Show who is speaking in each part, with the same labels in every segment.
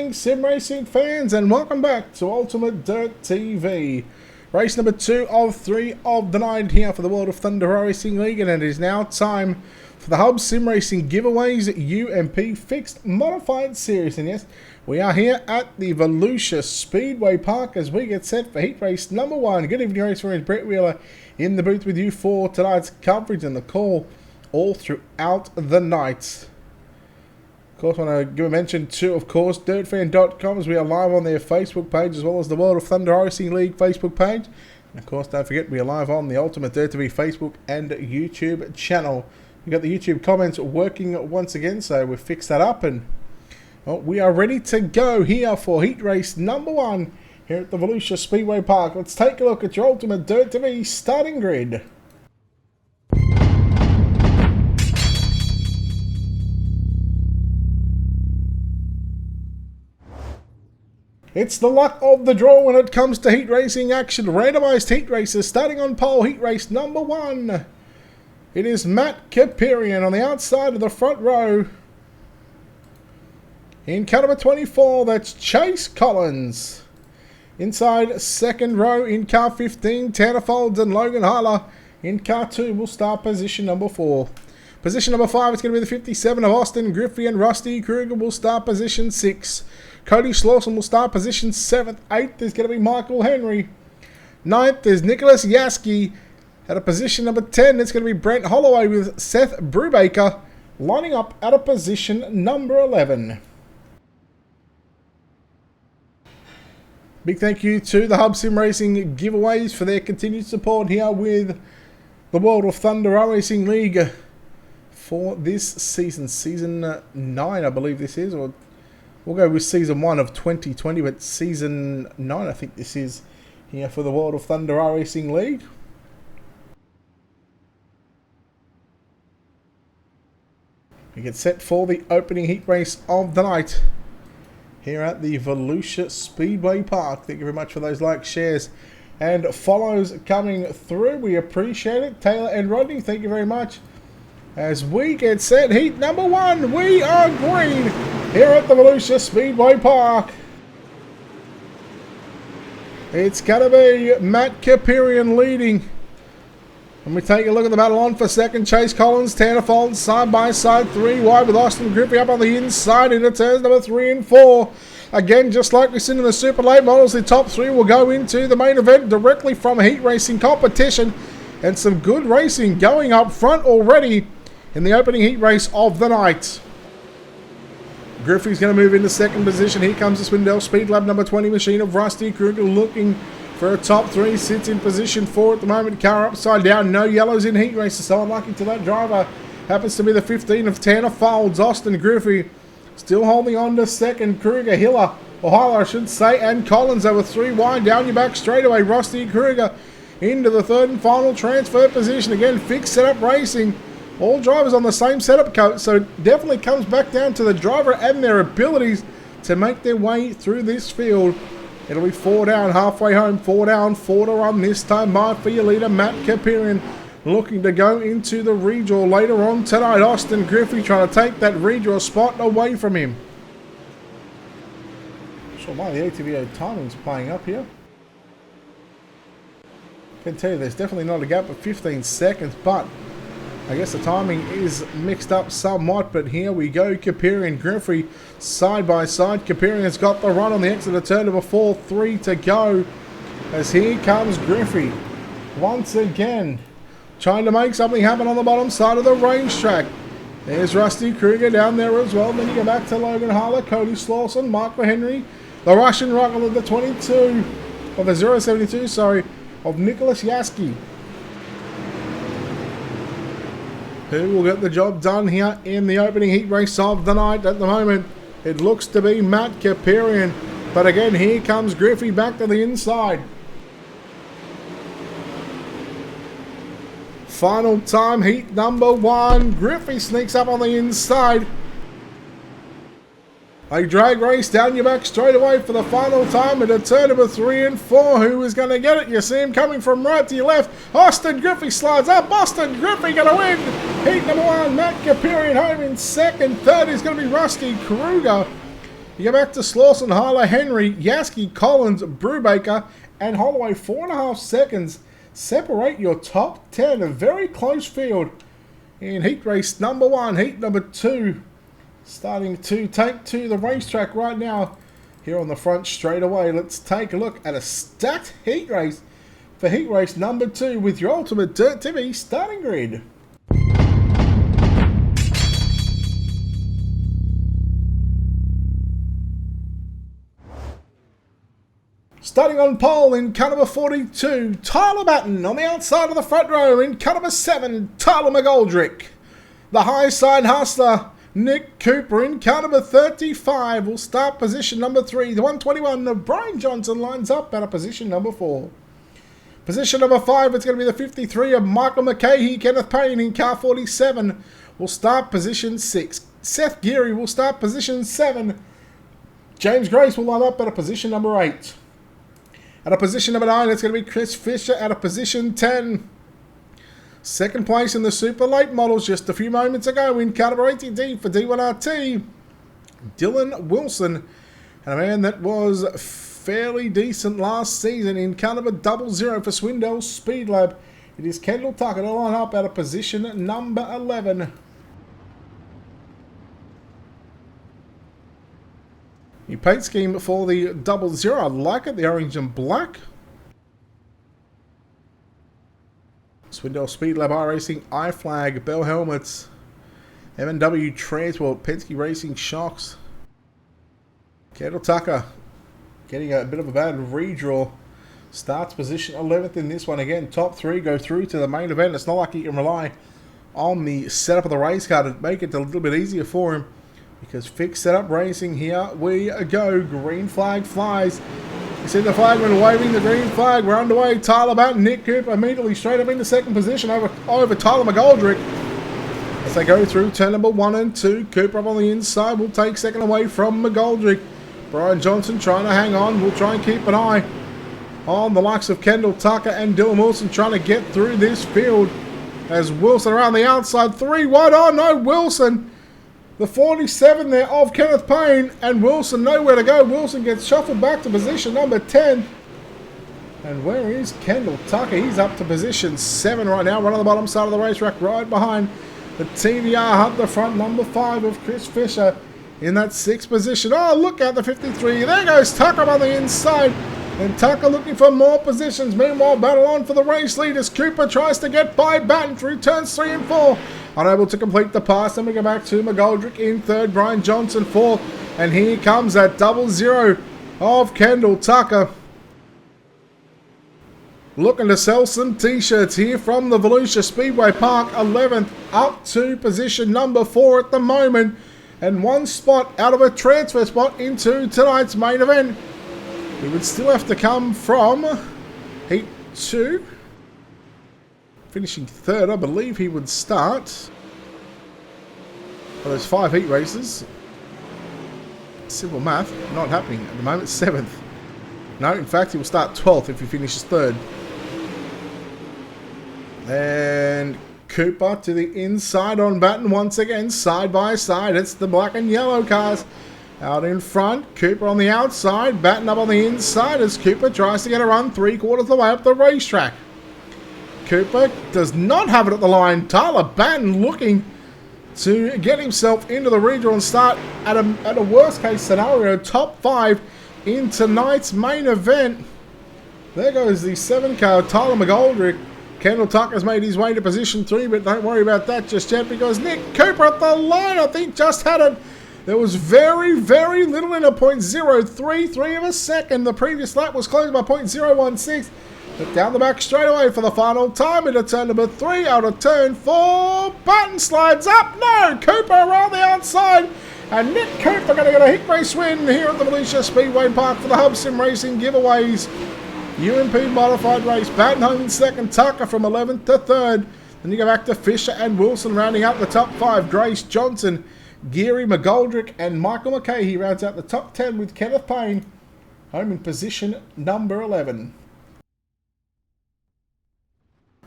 Speaker 1: morning, sim racing fans, and welcome back to Ultimate Dirt TV. Race number 2 of 3 of the night here for the World of Thunder Racing League, and it is now time for the Hub Sim Racing Giveaways UMP Fixed Modified Series. And yes, we are here at the Volusia Speedway Park as we get set for heat race number 1. Good evening, race friends. Brett Wheeler in the booth with you for tonight's coverage and the call all throughout the night. Of course, I want to give a mention to, of course, dirtfan.com, as we are live on their Facebook page as well as the World of Thunder Racing League Facebook page. And of course, don't forget, we are live on the Ultimate Dirt TV Facebook and YouTube channel. We've got the YouTube comments working once again, so we've fixed that up, and well, we are ready to go here for heat race number 1 here at the Volusia Speedway Park. Let's take a look at your Ultimate Dirt TV starting grid. It's the luck of the draw when it comes to heat racing action. Randomised heat races starting on pole, heat race number 1. It is Matt Kapirian on the outside of the front row. In car number 24, that's Chase Collins. Inside second row in car 15, Tanner Folds and Logan Harler. In car 2 will start position number 4. Position number 5 is going to be the 57 of Austin Griffey, and Rusty Kruger will start position 6. Cody Slauson will start position 7th. 8th is going to be Michael Henry. 9th is Nicholas Yaski. At a position number 10, it's going to be Brent Holloway with Seth Brubaker lining up at a position number 11. Big thank you to the Hub Sim Racing Giveaways for their continued support here with the World of Thunder Racing League for this season. Season 9, I believe this is, or we'll go with Season 1 of 2020, but Season 9, I think this is, here for the World of Thunder Racing League. We get set for the opening heat race of the night here at the Volusia Speedway Park. Thank you very much for those likes, shares, and follows coming through. We appreciate it. Taylor and Rodney, thank you very much. As we get set, heat number 1, we are green here at the Volusia Speedway Park. It's going to be Matt Kapirian leading. When we take a look at the battle on for second, Chase Collins, Tanner Folds side by side, 3 wide with Austin Griffey up on the inside into turns number 3 and 4. Again, just like we've seen in the Super Late Models, the top 3 will go into the main event directly from a heat racing competition, and some good racing going up front already in the opening heat race of the night. Griffey's going to move into second position. Here comes the Swindell Speed Lab number 20 machine of Rusty Kruger looking for a top 3. Sits in position 4 at the moment. Car upside down. No yellows in heat races. So unlucky to that driver. Happens to be the 15 of Tanner Folds. Austin Griffey still holding on to second. Kruger, Hiller, or Harler I should say, and Collins over 3 wide. Down your back straightaway. Rusty Kruger into the third and final transfer position. Again, fixed setup racing. All drivers on the same setup code, so it definitely comes back down to the driver and their abilities to make their way through this field. It'll be 4 down, halfway home, 4 down, 4 to run this time by for your leader, Matt Kapirian, looking to go into the redraw later on tonight. Austin Griffey trying to take that redraw spot away from him. Not sure why the ATVO timing's playing up here. I can tell you there's definitely not a gap of 15 seconds, but I guess the timing is mixed up somewhat, but here we go. Kapirian, Griffey, side by side. Kapirian's got the run on the exit of turn number 4, 3 to go. As here comes Griffey, once again, trying to make something happen on the bottom side of the racetrack. There's Rusty Kruger down there as well. Then you go back to Logan Harler, Cody Slauson, Michael Henry, the Russian rocket of the 22, of the 072, sorry, of Nicholas Yaski, who will get the job done here in the opening heat race of the night. At the moment, it looks to be Matt Kapirian. But again, here comes Griffey back to the inside. Final time, heat number 1. Griffey sneaks up on the inside. A drag race down your back straight away for the final time into turn number 3 and 4. Who is going to get it? You see him coming from right to your left. Austin Griffey slides up. Austin Griffey going to win. Heat number 1, Matt Kapirian home in second. Third is going to be Rusty Kruger. You go back to Slawson, Harlow, Henry, Yaski, Collins, Brubaker, and Holloway. 4.5 seconds separate your top 10. A very close field in heat race number 1. Heat number 2 starting to take to the racetrack right now. Here on the front straight away, let's take a look at a stacked heat race for heat race number 2 with your Ultimate Dirt TV starting grid. Starting on pole in car number 42, Tyler Batten. On the outside of the front row in car number 7, Tyler McGoldrick. The high side hustler, Nick Cooper in car number 35 will start position number 3. The 121 of Brian Johnson lines up at a position number 4. Position number 5, it's going to be the 53 of Michael McCahey. Kenneth Payne in car 47 will start position 6. Seth Geary will start position 7. James Grace will line up at a position number 8. At a position number 9, it's going to be Chris Fisher at a position 10. Second place in the Super Late Models just a few moments ago in car number 80D for D1RT, Dylan Wilson. And a man that was fairly decent last season in car number 00 for Swindell Speed Lab. It is Kendall Tucker to line up at a position number 11. New paint scheme for the 00. I like it, the orange and black. Swindell Speed Lab, iRacing, iFlag, Bell Helmets, M&W Transport, Penske Racing Shocks. Kendall Tucker getting a bit of a bad redraw. Starts position 11th in this one. Again, top 3 go through to the main event. It's not like you can rely on the setup of the race car to make it a little bit easier for him. Because fixed setup racing, here we go. Green flag flies. You see the flagman waving the green flag. We're underway. Tyler Batten, Nick Cooper immediately straight up into second position over Tyler McGoldrick. As they go through turn number 1 and 2. Cooper up on the inside will take second away from McGoldrick. Brian Johnson trying to hang on. We'll try and keep an eye on the likes of Kendall Tucker and Dylan Wilson trying to get through this field. As Wilson around the outside. 3 wide. Oh no, Wilson. The 47 there of Kenneth Payne, and Wilson nowhere to go. Wilson gets shuffled back to position number 10. And where is Kendall Tucker? He's up to position 7 right now, right on the bottom side of the racetrack, right behind the TVR Hub, the front number 5 of Chris Fisher in that 6th position. Oh, look at the 53. There goes Tucker on the inside. And Tucker looking for more positions. Meanwhile, battle on for the race lead as Cooper tries to get by Batten through turns 3 and 4. Unable to complete the pass. Then we go back to McGoldrick in 3rd. Brian Johnson 4th. And here comes that 00 of Kendall Tucker. Looking to sell some t-shirts here from the Volusia Speedway Park. 11th up to position number 4 at the moment. And 1 spot out of a transfer spot into tonight's main event. He would still have to come from Heat 2. Finishing 3rd, I believe he would start. Well, there's 5 heat races. Simple math, not happening at the moment. 7th. No, in fact, he will start 12th if he finishes 3rd. And Cooper to the inside on Batten once again, side by side. It's the black and yellow cars. Out in front, Cooper on the outside, Batten up on the inside as Cooper tries to get a run 3/4 of the way up the racetrack. Cooper does not have it at the line. Tyler Batten looking to get himself into the regional and start at a worst case scenario, top 5 in tonight's main event. There goes the 7 car, Tyler McGoldrick. Kendall Tucker's made his way to position 3, but don't worry about that just yet because Nick Cooper at the line, I think, just had it. There was very, very little in a .033 of a second. The previous lap was closed by .016. But down the back straight away for the final time into turn number 3. Out of turn 4. Batten slides up. No! Cooper around the outside. And Nick Cooper going to get a heat race win here at the Volusia Speedway Park for the Hub Sim Racing giveaways. UMP Modified race. Batten home in 2nd. Tucker from 11th to 3rd. Then you go back to Fisher and Wilson rounding out the top 5. Grace Johnson, Geary, McGoldrick, and Michael McCahey rounds out the top 10 with Kenneth Payne home in position number 11.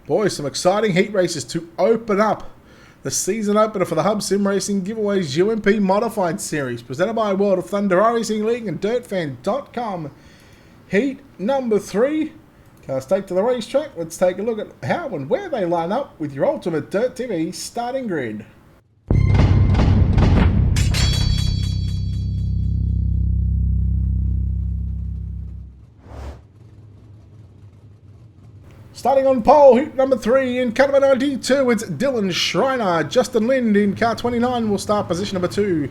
Speaker 1: Boys, some exciting heat races to open up the season opener for the Hub Sim Racing Giveaways UMP Modified Series, presented by World of Thunder iRacing League and DirtFan.com. Heat number 3. Cars take to the racetrack. Let's take a look at how and where they line up with your Ultimate Dirt TV starting grid. Starting on pole, heat number 3 in car number 92, it's Dylan Schreiner. Justin Lind in car 29 will start position number 2.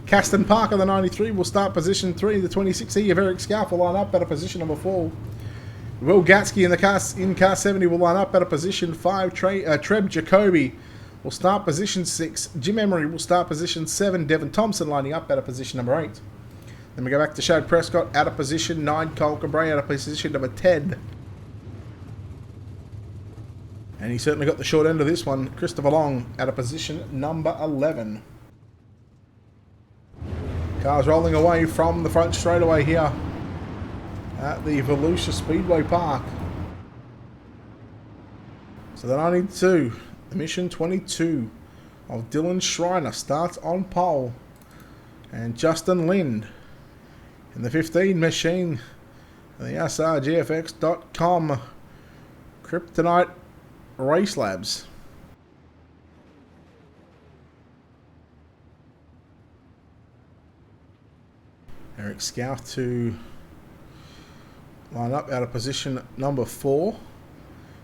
Speaker 1: Caston Parker, the 93, will start position 3. The 26E of Eric Scarf will line up at a position number 4. Will Gatsky in car 70 will line up at a position 5. Treb Jacoby will start position 6. Jim Emery will start position 7. Devon Thompson lining up at a position number 8. Then we go back to Shad Prescott at a position 9. Cole Cabray at a position number 10. And he certainly got the short end of this one. Christopher Long at a position number 11. Cars rolling away from the front straightaway here at the Volusia Speedway Park. So the 92, the mission 22 of Dylan Schreiner starts on pole. And Justin Lind in the 15 machine, the SRGFX.com Kryptonite Race Labs. Eric Scout to line up out of position number 4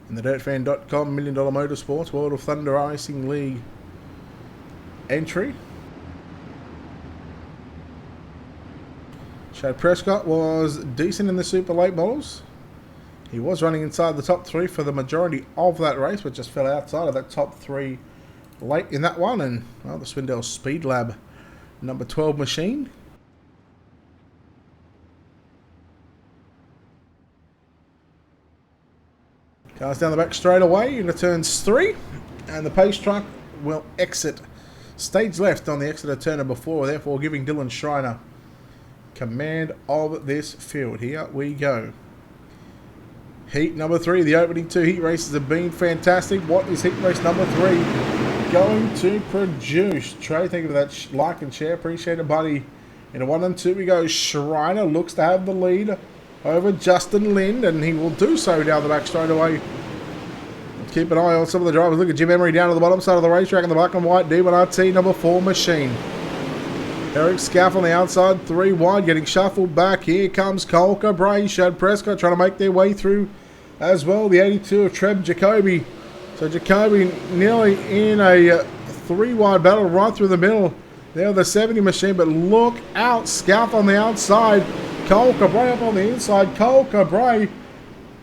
Speaker 1: in the DirtFan.com $1 Million Motorsports World of Thunder Racing League entry. Shad Prescott was decent in the super late models. He was running inside the top 3 for the majority of that race, but just fell outside of that top 3 late in that one. And, well, the Swindell Speed Lab number 12 machine. Cars down the back straight away into turns 3. And the pace truck will exit stage left on the exit of turn number 4, therefore giving Dylan Schreiner command of this field. Here we go. Heat number 3, the opening 2 heat races have been fantastic. What is heat race number 3 going to produce? Trey, thank you for that like and share. Appreciate it, buddy. In a 1 and 2 we go. Schreiner looks to have the lead over Justin Lind, and he will do so down the back straight away. Let's keep an eye on some of the drivers. Look at Jim Emery down to the bottom side of the racetrack in the black and white D1RT number 4 machine. Eric Scaff on the outside, 3 wide, getting shuffled back. Here comes Cole Cabray, Shad Prescott trying to make their way through as well. The 82 of Treb Jacoby. So Jacoby nearly in a 3 wide battle right through the middle. There the 70 machine, but look out, Scaff on the outside. Cole Cabray up on the inside. Cole Cabray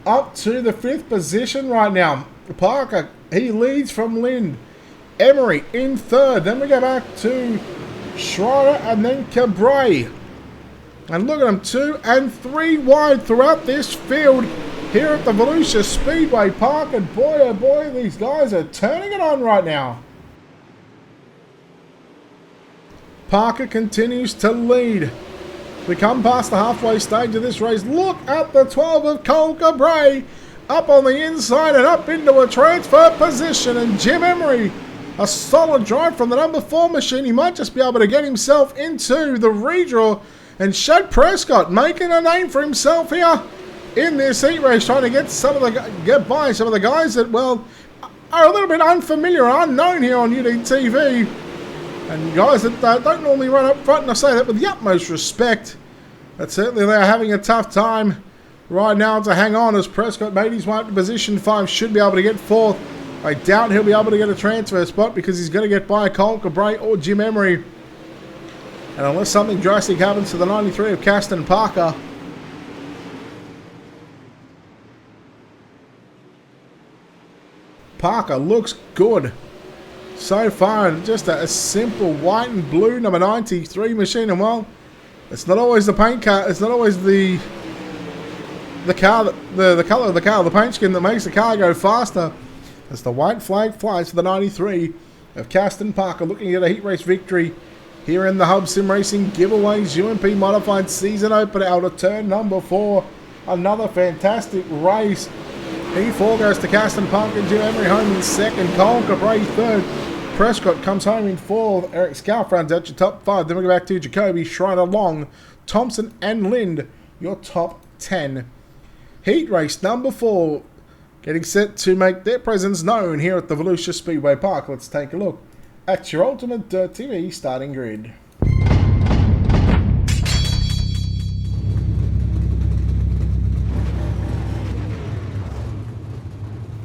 Speaker 1: up to the 5th position right now. Parker, he leads from Lind. Emery in 3rd. Then we go back to Schreiner and then Cabray. And look at them, 2 and 3 wide throughout this field here at the Volusia Speedway Park. And boy, oh boy, these guys are turning it on right now. Parker continues to lead. We come past the halfway stage of this race. Look at the 12 of Cole Cabray up on the inside and up into a transfer position. And Jim Emery, a solid drive from the number 4 machine. He might just be able to get himself into the redraw. And Shad Prescott making a name for himself here in this heat race, trying to get by some of the guys that, well, are a little bit unfamiliar and unknown here on UDTV. And guys that don't normally run up front, and I say that with the utmost respect. But certainly they are having a tough time right now to hang on, as Prescott made his way up to position 5. Should be able to get 4th. I doubt he'll be able to get a transfer spot because he's going to get by Cole Cabray or Jim Emery. And unless something drastic happens to the 93 of Caston Parker, Parker looks good so far. And just a simple white and blue number 93 machine. And well, it's not always the paint car. It's not always the car, the color of the car, the paint skin that makes the car go faster. As the white flag flies for the 93 of Caston Parker, looking at a heat race victory here in the Hub Sim Racing Giveaways UMP Modified season opener out of turn number 4. Another fantastic race. E4 goes to Caston Parker, Jim Emery home in 2nd, Cole Cabray 3rd. Prescott comes home in fourth. Eric Scarf runs out your top 5. Then we go back to Jacoby, Schreiner, Long, Thompson and Lind, your top 10. Heat race number 4, getting set to make their presence known here at the Volusia Speedway Park. Let's take a look at your Ultimate Dirt TV starting grid.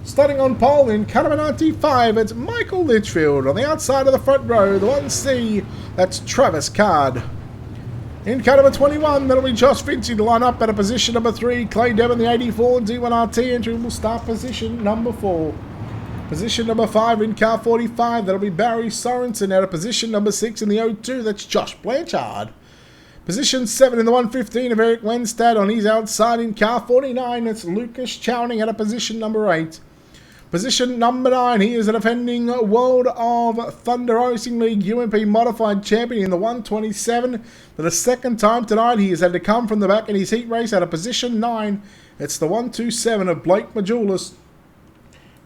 Speaker 1: Starting on pole in car number 95, it's Michael Litchfield. On the outside of the front row, the 1C, that's Travis Card. In car number 21, that'll be Josh Vincey to line up at a position number 3. Clay Devon, the 84 D1RT entry will start position number 4. Position number 5 in car 45, that'll be Barry Sorensen at a position number 6 in the 02, that's Josh Blanchard. Position 7 in the 115 of Eric Wenstad. On his outside in car 49, it's Lucas Chowning at a position number 8. Position number 9, he is a defending World of Thunder Racing League UMP Modified champion in the 127. For the second time tonight, he has had to come from the back in his heat race at a position 9. It's the 127 of Blake Majulis.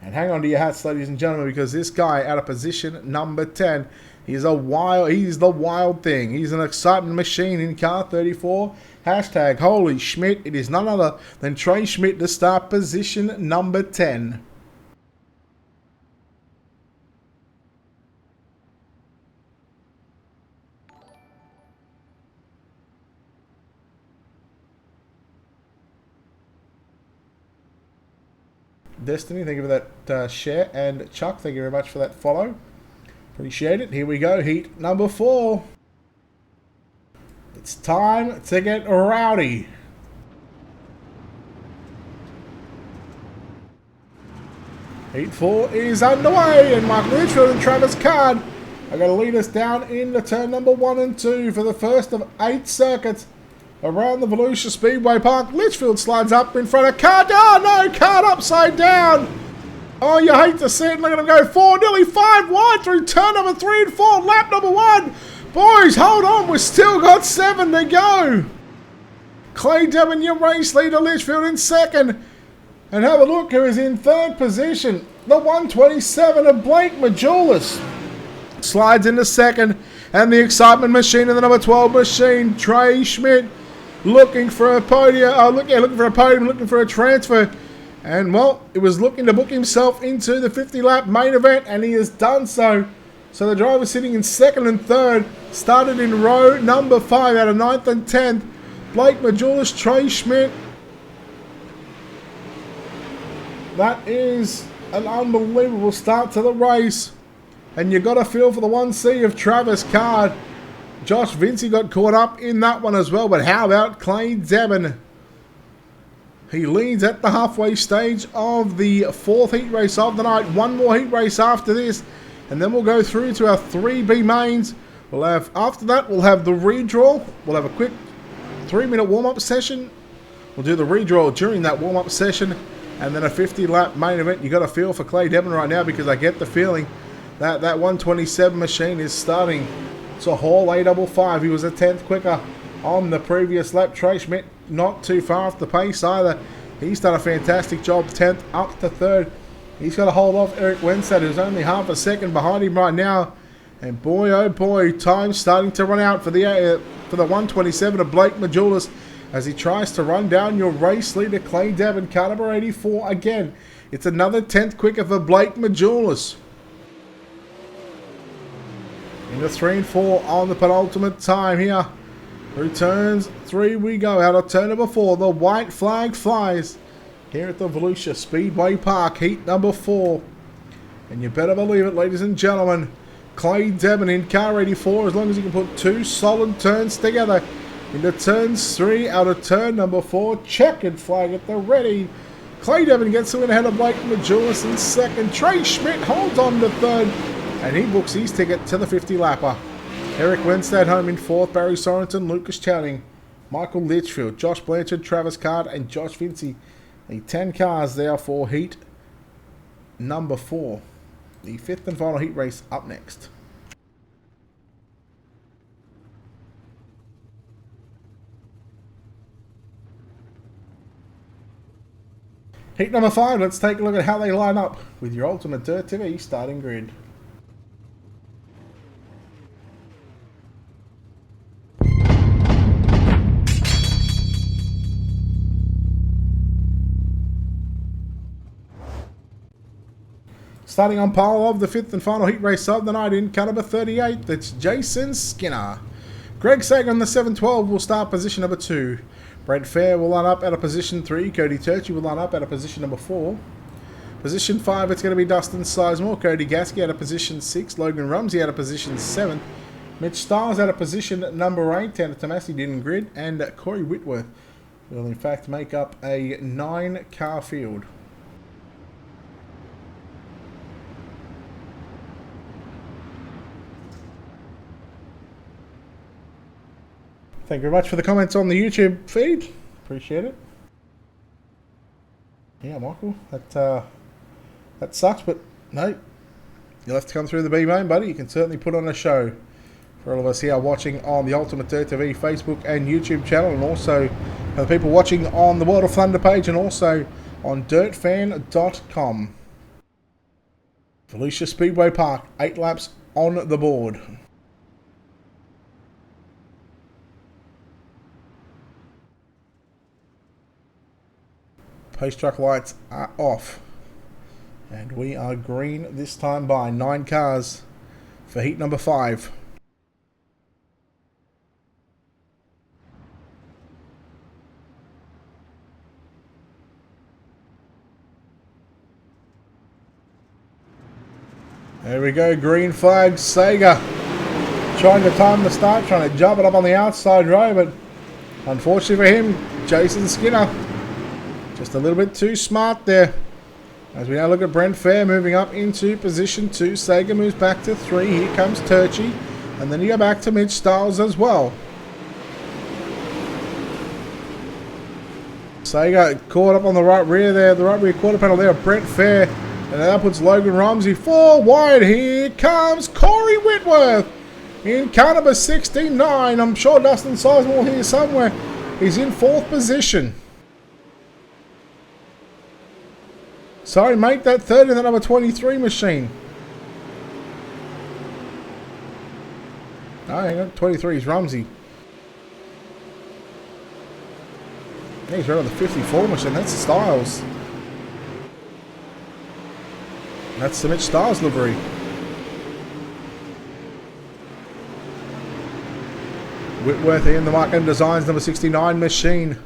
Speaker 1: And hang on to your hats, ladies and gentlemen, because this guy at a position number 10, he's the wild thing. He's an excitement machine in car 34. Hashtag Holy Schmidt. It is none other than Trey Schmidt to start position number 10. Destiny, thank you for that share, and Chuck, thank you very much for that follow. Appreciate it. Here we go, heat number 4. It's time to get rowdy. Heat 4 is underway, and Michael Litchfield and Travis Card are going to lead us down into turn number 1 and 2 for the first of 8 circuits around the Volusia Speedway Park. Litchfield slides up in front of Card. Oh no, Card upside down. Oh, you hate to see it. Look at him go 4, nearly 5 wide through turn number 3 and 4, lap number 1. Boys, hold on, we've still got 7 to go. Clay Devon, your race leader, Litchfield in second. And have a look who is in third position. The 127 of Blake Majulis slides into second. And the excitement machine in the number 12 machine, Trey Schmidt, looking for a podium. Looking for a podium, looking for a transfer. And, well, it was looking to book himself into the 50-lap main event, and he has done so. So the driver sitting in second and third started in row number 5 out of 9th and 10th. Blake Majulis, Trey Schmidt. That is an unbelievable start to the race. And you got a feel for the 1C of Travis Card. Josh Vincey got caught up in that one as well. But how about Clay Devon? He leads at the halfway stage of the 4th heat race of the night. One more heat race after this. And then we'll go through to our 3B mains. After that, we'll have the redraw. We'll have a quick 3-minute warm-up session. We'll do the redraw during that warm-up session. And then a 50-lap main event. You got a feel for Clay Devon right now, because I get the feeling that 127 machine is starting to haul A55. He was a 10th quicker on the previous lap. Trey Schmidt not too far off the pace either. He's done a fantastic job, 10th up to 3rd. He's got to hold off Eric Wenstad, who's only half a second behind him right now. And boy, oh boy, time's starting to run out for the 127 of Blake Majulis as he tries to run down your race leader, Clay Devon, car number 84 again. It's another 10th quicker for Blake Majulis. Into 3 and 4 on the penultimate time here. Through turns 3 we go. Out of turn number 4, the white flag flies here at the Volusia Speedway Park, heat number 4. And you better believe it, ladies and gentlemen, Clay Devon in car 84, as long as he can put 2 solid turns together. Into turns 3, out of turn number 4, checkered flag at the ready. Clay Devon gets the win ahead of Blake Majulis in second. Trey Schmidt holds on to third, and he books his ticket to the 50-lapper. Eric Wenstad home in 4th, Barry Sorensen, Lucas Chowning, Michael Litchfield, Josh Blanchard, Travis Card, and Josh Vincey. The 10 cars there for heat number 4. The 5th and final heat race up next. Heat number 5, let's take a look at how they line up with your Ultimate Dirt TV starting grid. Starting on pole of the 5th and final heat race of the night in car number 38, that's Jason Skinner. Greg Sager on the 712 will start position number 2. Brent Fair will line up at a position 3. Cody Turchi will line up at a position number 4. Position 5, it's going to be Dustin Sizemore. Cody Gasky at a position 6. Logan Rumsey at a position 7. Mitch Stiles at a position number 8. Tanner Tomasi didn't grid. And Corey Whitworth will in fact make up a 9-car field. Thank you very much for the comments on the YouTube feed. Appreciate it. Yeah, Michael, that sucks, but no, you'll have to come through the B main, buddy. You can certainly put on a show for all of us here watching on the Ultimatedirttv Facebook and YouTube channel, and also the people watching on the World of Thunder page, and also on dirtfan.com. Volusia Speedway Park, 8 laps on the board. Post truck lights are off. And we are green this time by 9 cars for heat number 5. There we go, green flag, Sager. Trying to time the start, trying to jump it up on the outside row, but unfortunately for him, Jason Skinner just a little bit too smart there. As we now look at Brent Fair moving up into position 2. Sager moves back to 3. Here comes Turchi. And then you go back to Mitch Stiles as well. Sager caught up on the right rear there. The right rear quarter panel there of Brent Fair. And that puts Logan Rumsey 4 wide. Here comes Corey Whitworth in car number 69. I'm sure Dustin Sizemore here somewhere. He's in 4th position. Sorry, mate, that 3rd in the number 23 machine. Oh, hang on, 23 is Rumsey. Yeah, he's right on the 54 machine. That's Stiles. That's the Mitch Stiles livery. Whitworth in the Mark M Designs number 69 machine.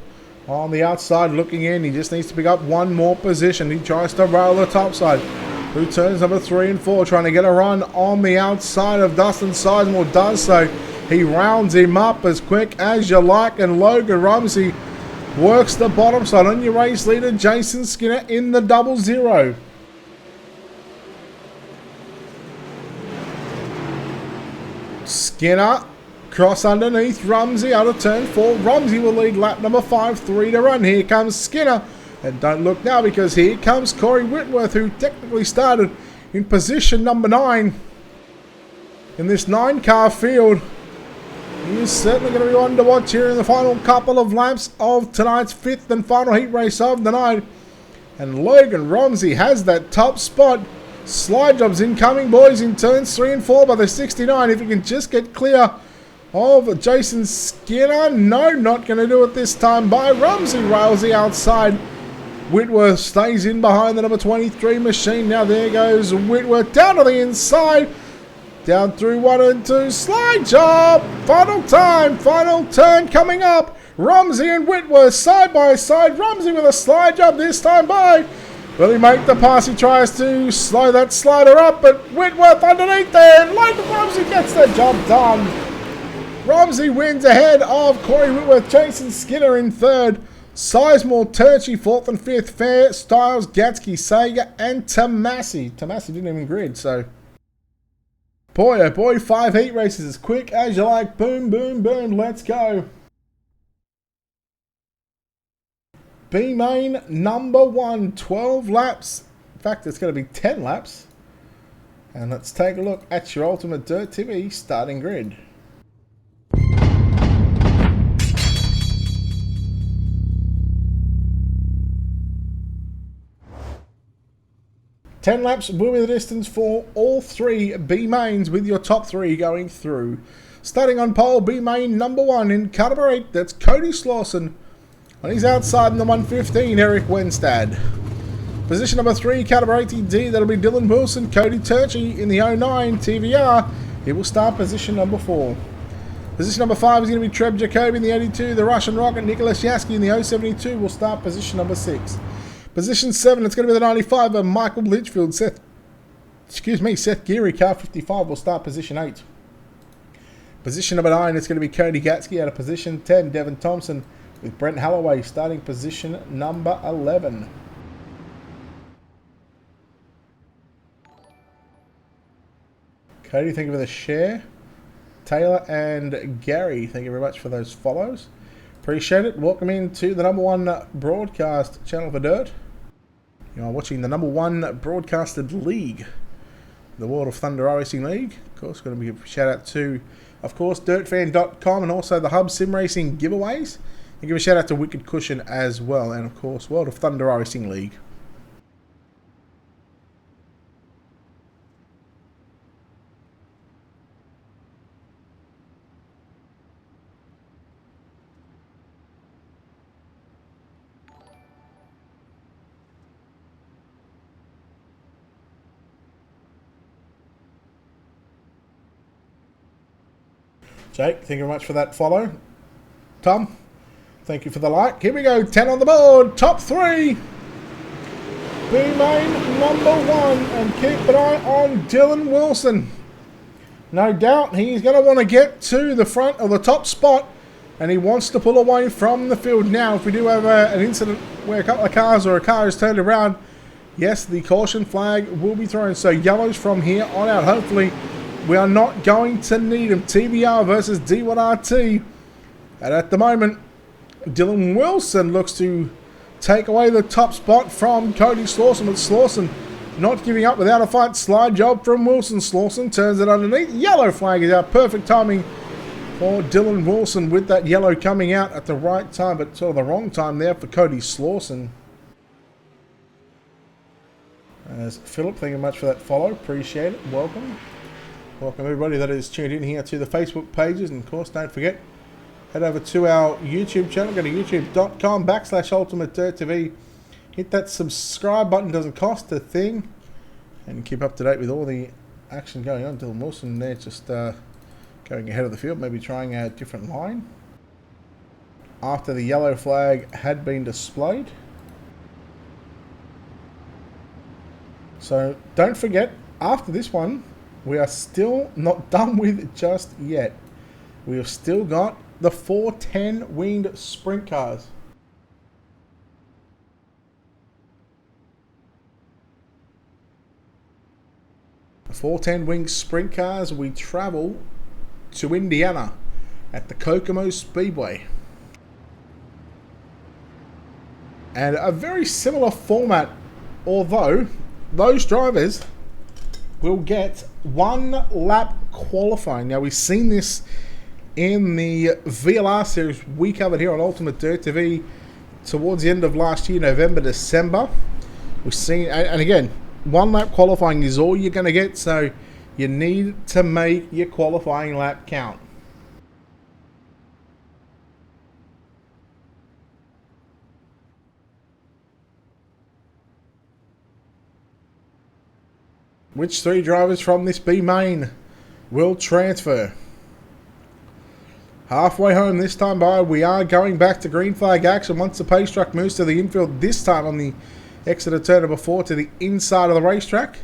Speaker 1: On the outside looking in, he just needs to pick up one more position. He tries to rail the top side. Through turns number 3 and 4, trying to get a run on the outside of Dustin Sizemore. Does so. He rounds him up as quick as you like, and Logan Rumsey works the bottom side. On your race leader, Jason Skinner in the 00. Skinner cross underneath Rumsey out of turn 4. Rumsey will lead lap number 5, 3 to run. Here comes Skinner. And don't look now, because here comes Corey Whitworth, who technically started in position number 9 in this 9-car field. He is certainly going to be one to watch here in the final couple of laps of tonight's 5th and final heat race of the night. And Logan Rumsey has that top spot. Slide jobs incoming, boys, in turns 3 and 4 by the 69. If he can just get clear of Jason Skinner. No, not going to do it this time by Rumsey. Rails the outside. Whitworth stays in behind the number 23 machine. Now there goes Whitworth down to the inside. Down through 1 and 2. Slide job. Final time. Final turn coming up. Rumsey and Whitworth side by side. Rumsey with a slide job this time by. Will he make the pass? He tries to slow that slider up, but Whitworth underneath there. And Logan Rumsey gets the job done. Rumsey wins ahead of Corey Whitworth. Jason Skinner in 3rd. Sizemore, Turchi 4th and 5th. Fair, Stiles, Gatsky, Sager, and Tomasi. Tomasi didn't even grid, so. Boy, oh boy, 5 heat races as quick as you like. Boom, boom, boom. Let's go. B main number 1, 12 laps. In fact, it's going to be 10 laps. And let's take a look at your Ultimatedirttv starting grid. Ten laps will be the distance for all 3 B mains, with your top 3 going through. Starting on pole, B main number 1 in car number 8, that's Cody Slawson. On his outside in the 115, Eric Wenstad. Position number 3, caliber 80D, that'll be Dylan Wilson. Cody Turchi in the 09 TVR. He will start position number 4. Position number 5 is going to be Treb Jacobi in the 82. The Russian Rocket, Nicholas Yaski in the 072 will start position number 6. Position 7, it's going to be the 95 of Michael Litchfield. Seth Geary, car 55 will start position 8. Position number 9, it's going to be Cody Gatsky out of position 10. Devin Thompson with Brent Holloway starting position number 11. Cody, thank you for the share. Taylor and Gary, thank you very much for those follows. Appreciate it. Welcome into the #1 broadcast channel for Dirt. You are watching the #1 broadcasted league, the World of Thunder iRacing League. Of course, going to be a shout out to, of course, dirtfan.com and also the Hub Sim Racing giveaways. And give a shout out to Wicked Cushion as well, and of course, World of Thunder iRacing League. Jake, thank you very much for that follow. Tom, thank you for the like. Here we go, 10 on the board, top 3. B-Main number 1, and keep an eye on Dylan Wilson. No doubt he's going to want to get to the front of the top spot, and he wants to pull away from the field. Now, if we do have an incident where a couple of cars or a car is turned around, yes, the caution flag will be thrown. So yellows from here on out, hopefully. We are not going to need him. TBR versus D1RT. And at the moment, Dylan Wilson looks to take away the top spot from Cody Slawson. But Slawson not giving up without a fight. Slide job from Wilson. Slawson turns it underneath. Yellow flag is out. Perfect timing for Dylan Wilson with that yellow coming out at the right time, but sort of the wrong time there for Cody Slawson. As Philip, thank you much for that follow. Appreciate it. Welcome. Welcome everybody that is tuned in here to the Facebook pages, and of course don't forget, head over to our YouTube channel, go to youtube.com/UltimateDirttv, hit that subscribe button, doesn't cost a thing, and keep up to date with all the action going on. Dylan Wilson there just going ahead of the field, maybe trying a different line after the yellow flag had been displayed. So don't forget, after this one, we are still not done with just yet. We have still got the 410 winged sprint cars. The 410 winged sprint cars, we travel to Indiana at the Kokomo Speedway. And a very similar format, although those drivers will get 1 lap qualifying. Now, we've seen this in the VLR series we covered here on Ultimate Dirt TV towards the end of last year, November, December. We've seen, and again, 1 lap qualifying is all you're going to get, so you need to make your qualifying lap count. Which 3 drivers from this B main will transfer? Halfway home this time by, we are going back to green flag action once the pace truck moves to the infield, this time on the exit of turn number 4 to the inside of the racetrack.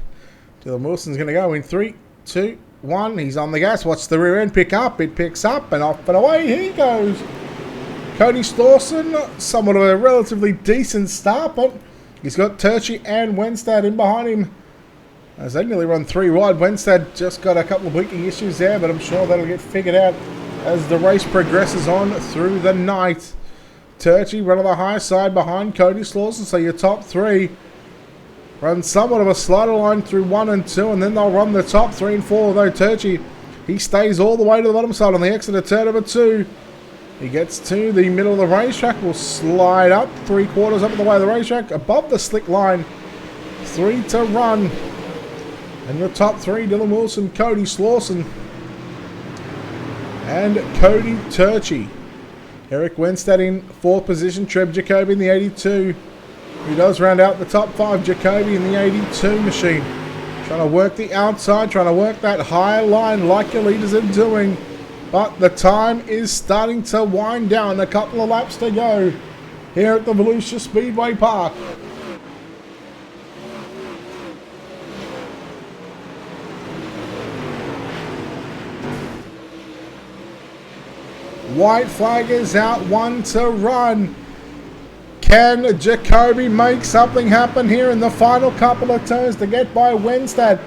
Speaker 1: Dylan Wilson's going to go in 3, 2, 1. He's on the gas. Watch the rear end pick up. It picks up and off and away he goes. Cody Slawson, somewhat of a relatively decent start, but he's got Turchi and Wenstad in behind him. As they nearly run 3 wide. Wenstad just got a couple of braking issues there, but I'm sure that'll get figured out as the race progresses on through the night. Turchi run on the high side behind Cody Slawson, so your top 3 run somewhat of a slider line through 1 and 2, and then they'll run the top 3 and 4, although Turchi, he stays all the way to the bottom side on the exit of turn number 2. He gets to the middle of the racetrack, will slide up 3/4 up the way of the racetrack, above the slick line. 3 to run. And your top 3, Dylan Wilson, Cody Slawson, and Cody Turchi. Eric Wenstad in 4th position, Treb Jacobi in the 82. He does round out the top 5. Jacoby in the 82 machine. Trying to work the outside, trying to work that high line like your leaders are doing. But the time is starting to wind down. A couple of laps to go here at the Volusia Speedway Park. White flag is out, 1 to run. Can Jacoby make something happen here in the final couple of turns to get by Wenstad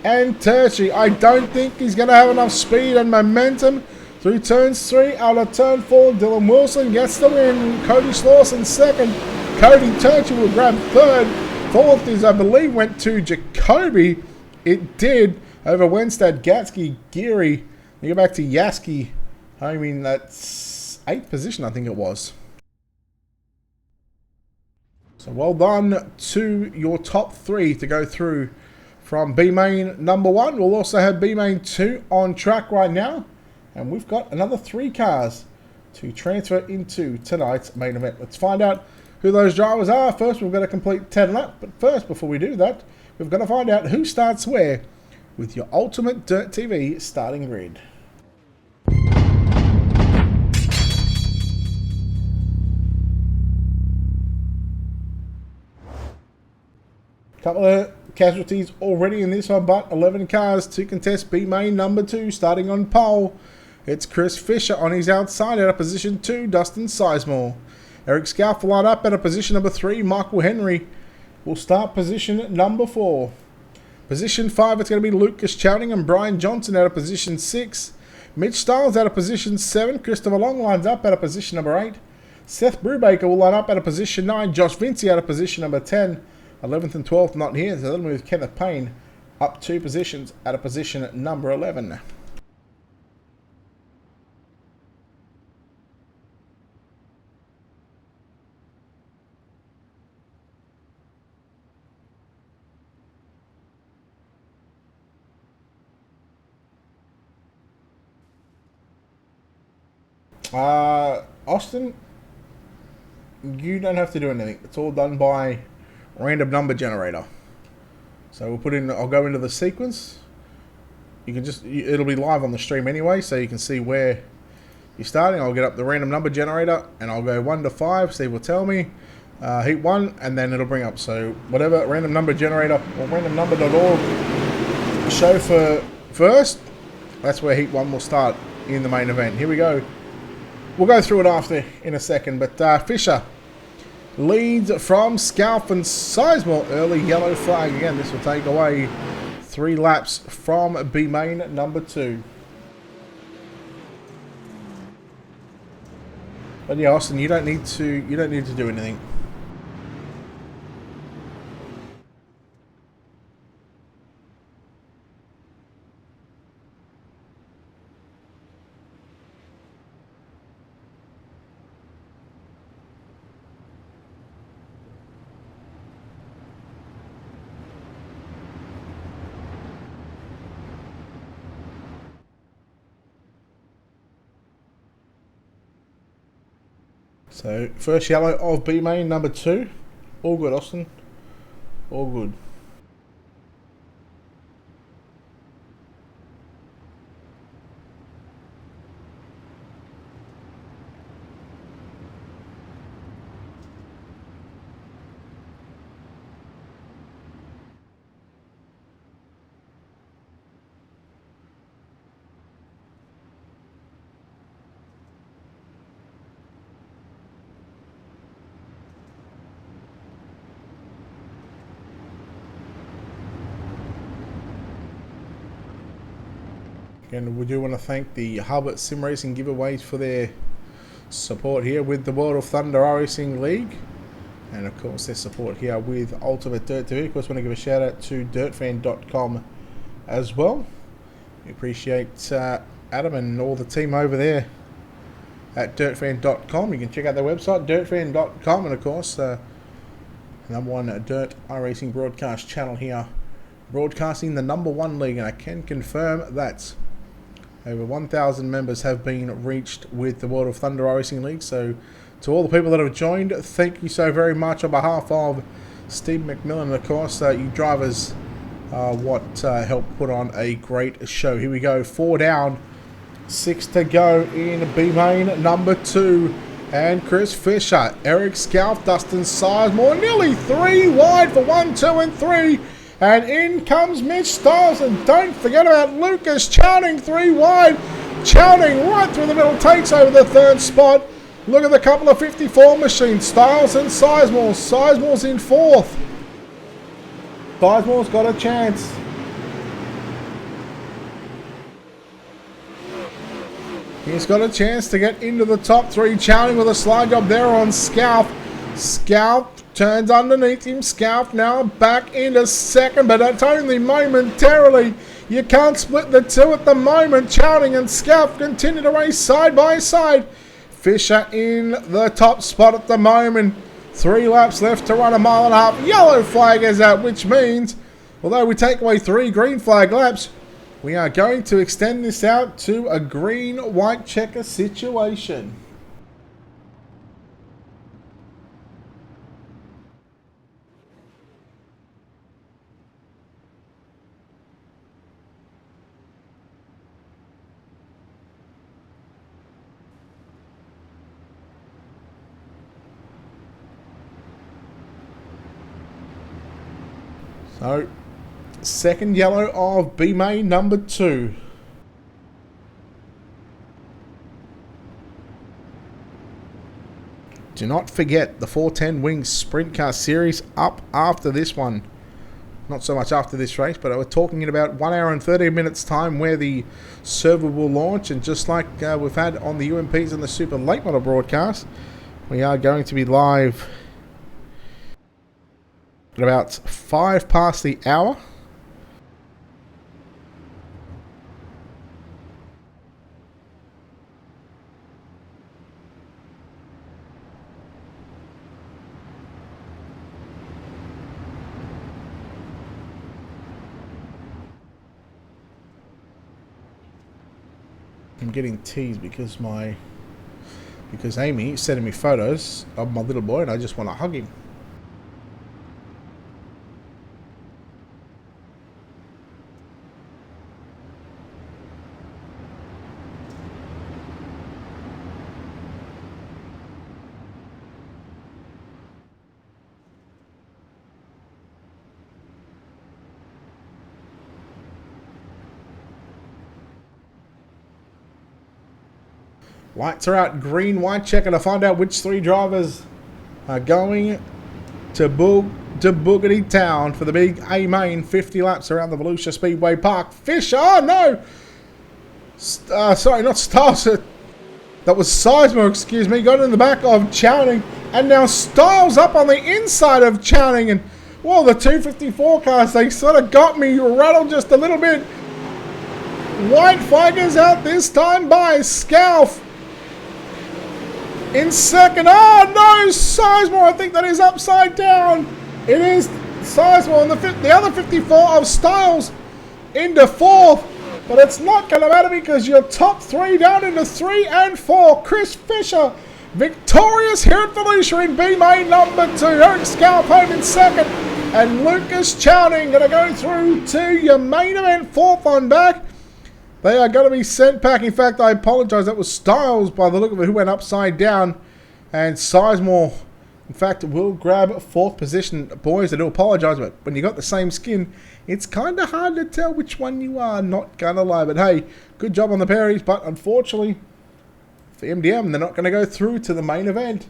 Speaker 1: and Turchi? I don't think he's going to have enough speed and momentum through turns 3 out of turn 4. Dylan Wilson gets the win. Cody Slawson second. Cody Turchi will grab third. Fourth is, I believe, went to Jacoby. It did over Wenstad, Gatsky, Geary. We go back to Yaski. I mean, that's 8th position, I think it was. So well done to your top 3 to go through from B main number 1. We'll also have B main 2 on track right now. And we've got another 3 cars to transfer into tonight's main event. Let's find out who those drivers are. First, we've got to complete 10 laps. But first, before we do that, we've got to find out who starts where with your Ultimate Dirt TV starting grid. Couple of casualties already in this one, but 11 cars to contest B main number 2. Starting on pole, it's Chris Fisher on his outside out of position 2, Dustin Sizemore. Eric Scalf will line up at a position number 3. Michael Henry will start position number 4. Position 5, it's going to be Lucas Chowding and Brian Johnson out of position 6. Mitch Stiles out of position 7. Christopher Long lines up at a position number 8. Seth Brubaker will line up at a position 9. Josh Vinci out of position number 10. 11th and 12th not here, so that'll move Kenneth Payne up 2 positions at a position at number 11. Austin, you don't have to do anything. It's all done by random number generator. So we'll put in, I'll go into the sequence. You can just, it'll be live on the stream anyway, so you can see where you're starting. I'll get up the random number generator and I'll go 1 to 5. Steve will tell me heat 1, and then it'll bring up, so whatever random number generator or randomnumber.org show for first, that's where heat 1 will start in the main event. Here we go. We'll go through it after in a second, but Fisher leads from Scalf and Sizemore. Early yellow flag again. This will take away 3 laps from B main number 2. But yeah, Austin, you don't need to do anything. So, first yellow of B main, number 2. All good, Austin. All good. And we do want to thank the Hub Sim Racing giveaways for their support here with the World of Thunder iRacing League. And of course their support here with Ultimate Dirt TV. Of course, want to give a shout out to dirtfan.com as well. We appreciate Adam and all the team over there at dirtfan.com. You can check out their website, dirtfan.com, and of course number 1 Dirt iRacing broadcast channel here, broadcasting the number 1 league, and I can confirm that over 1,000 members have been reached with the World of Thunder iRacing League. So to all the people that have joined, thank you so very much on behalf of Steve McMillan, of course, you drivers help put on a great show. Here we go, 4 down, 6 to go in B main number 2. And Chris Fisher, Eric Scalf, Dustin Sizemore, nearly 3 wide for 1, 2 and 3. And in comes Mitch Stiles, and don't forget about Lucas Chowning, 3 wide. Chowning right through the middle, takes over the 3rd spot. Look at the couple of 54 machines, Stiles and Sizemore. Sizemore's in 4th. Sizemore's got a chance. He's got a chance to get into the top 3. Chowning with a slide job there on Scalf. Scalf turns underneath him. Scalf now back into 2nd, but that's only momentarily. You can't split the 2 at the moment. Chowning and Scalf continue to race side by side. Fisher in the top spot at the moment. 3 laps left to run, 1.5 miles. Yellow flag is out, which means, although we take away 3 green flag laps, we are going to extend this out to a green-white checker situation. So, 2nd yellow of B main number 2. Do not forget the 410 Wings Sprint Car Series up after this one. Not so much after this race, but we're talking in about 1 hour and 13 minutes time where the server will launch. And just like we've had on the UMPs and the Super Late Model broadcast, we are going to be live at about 5 past the hour. I'm getting teased because Amy is sending me photos of my little boy and I just want to hug him. Lights are out, green, white checker to find out which 3 drivers are going to Boogity Town for the big A main 50 laps around the Volusia Speedway Park. Fisher, oh no! Sorry, not Stiles. That was Sizemore, excuse me. Got in the back of Chowning. And now Stiles up on the inside of Chowning. And, well, the 254 cars, they sort of got me rattled just a little bit. White flag is out this time by Scalf. In 2nd, oh no, Sizemore, I think that is upside down. It is Sizemore and the other 54 of Stiles into 4th. But it's not going to matter because your top 3 down into 3 and 4. Chris Fisher, victorious here at Volusia in B main number 2. Eric Scalf home in 2nd. And Lucas Chowning going to go through to your main event 4th on back. They are going to be sent back. In fact, I apologise. That was Stiles, by the look of it, who went upside down. And Sizemore, in fact, will grab 4th position. Boys, I do apologise, but when you got the same skin, it's kind of hard to tell which one you are. Not going to lie. But hey, good job on the Perrys. But unfortunately, for MDM, they're not going to go through to the main event.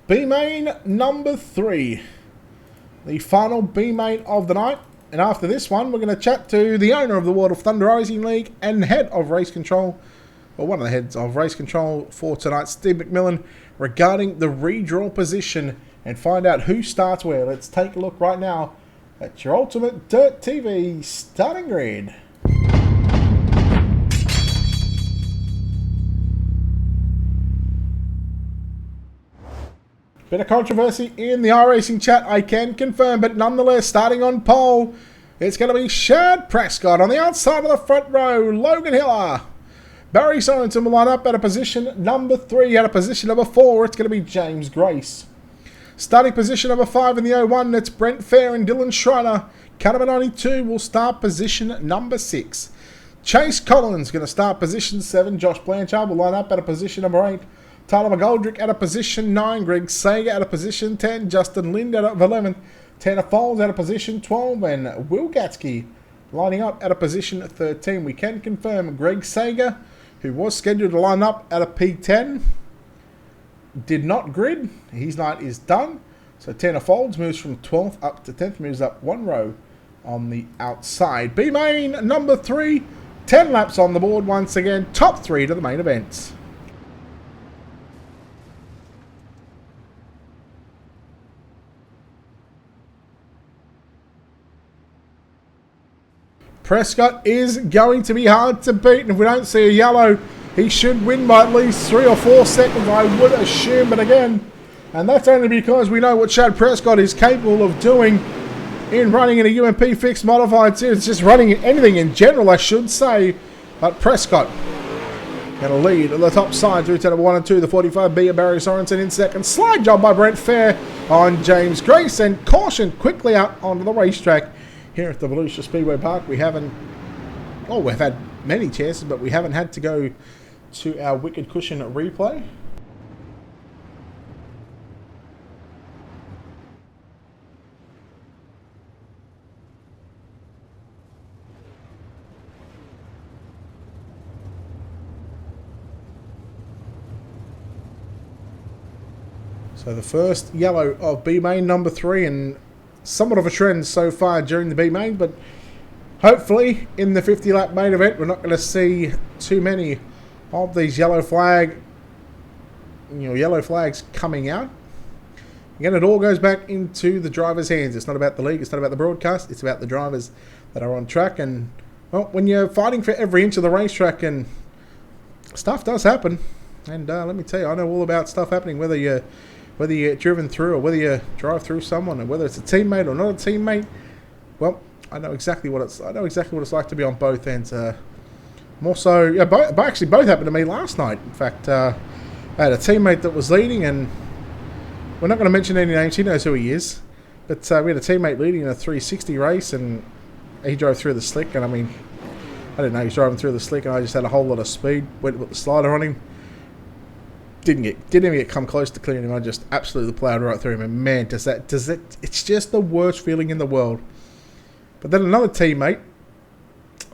Speaker 1: B main number 3, the final B main of the night. And after this one, we're going to chat to the owner of the World of Thunder Racing League and head of race control, or one of the heads of race control for tonight, Steve McMillan, regarding the redraw position and find out who starts where. Let's take a look right now at your Ultimate Dirt TV starting grid. Bit of controversy in the iRacing chat, I can confirm, but nonetheless, starting on pole, it's going to be Shad Prescott on the outside of the front row, Logan Hiller, Barry Sorensen will line up at a position number 3. At a position number 4, it's going to be James Grace. Starting position number 5 in the 01, it's Brent Fair and Dylan Schreiner. Car number 92 will start position number 6. Chase Collins going to start position 7. Josh Blanchard will line up at a position number 8. Tyler McGoldrick at a position 9. Greg Sager at a position 10. Justin Lind at 11th. Tanner Foles at a position 12. And Will Gatsky lining up at a position 13. We can confirm Greg Sager, who was scheduled to line up at a P10, did not grid. His night is done. So Tanner Folds moves from 12th up to 10th, moves up 1 row on the outside. B main number 3, 10 laps on the board once again. Top 3 to the main events. Prescott is going to be hard to beat, and if we don't see a yellow, he should win by at least 3 or 4 seconds, I would assume. But again, and that's only because we know what Chad Prescott is capable of doing in running in a UMP fixed modified series, just running anything in general, I should say. But Prescott going to lead on the top side through to number 1 and 2, the 45B of Barry Sorensen in second. Slide job by Brent Fair on James Grace, and caution quickly out onto the racetrack. Here at the Volusia Speedway Park, we haven't... Oh, we've had many chances, but we haven't had to go to our Wicked Cushion replay. So the first yellow of B main number 3, and somewhat of a trend so far during the B main, but hopefully in the 50 lap main event we're not going to see too many of these yellow flags coming out. Again, it all goes back into the drivers' hands. It's not about the league, it's not about the broadcast, it's about the drivers that are on track. And well, when you're fighting for every inch of the racetrack, and stuff does happen, and let me tell you, I know all about stuff happening, whether you get driven through or whether you drive through someone, and whether it's a teammate or not a teammate. Well, I know exactly what it's like to be on both ends. More so, yeah, both happened to me last night. In fact, I had a teammate that was leading, and we're not going to mention any names. He knows who he is, but we had a teammate leading in a 360 race, and he drove through the slick. And I mean, I didn't know he was driving through the slick, and I just had a whole lot of speed. Went with the slider on him. Didn't even come close to clearing him. I just absolutely plowed right through him. And man, does it? It's just the worst feeling in the world. But then another teammate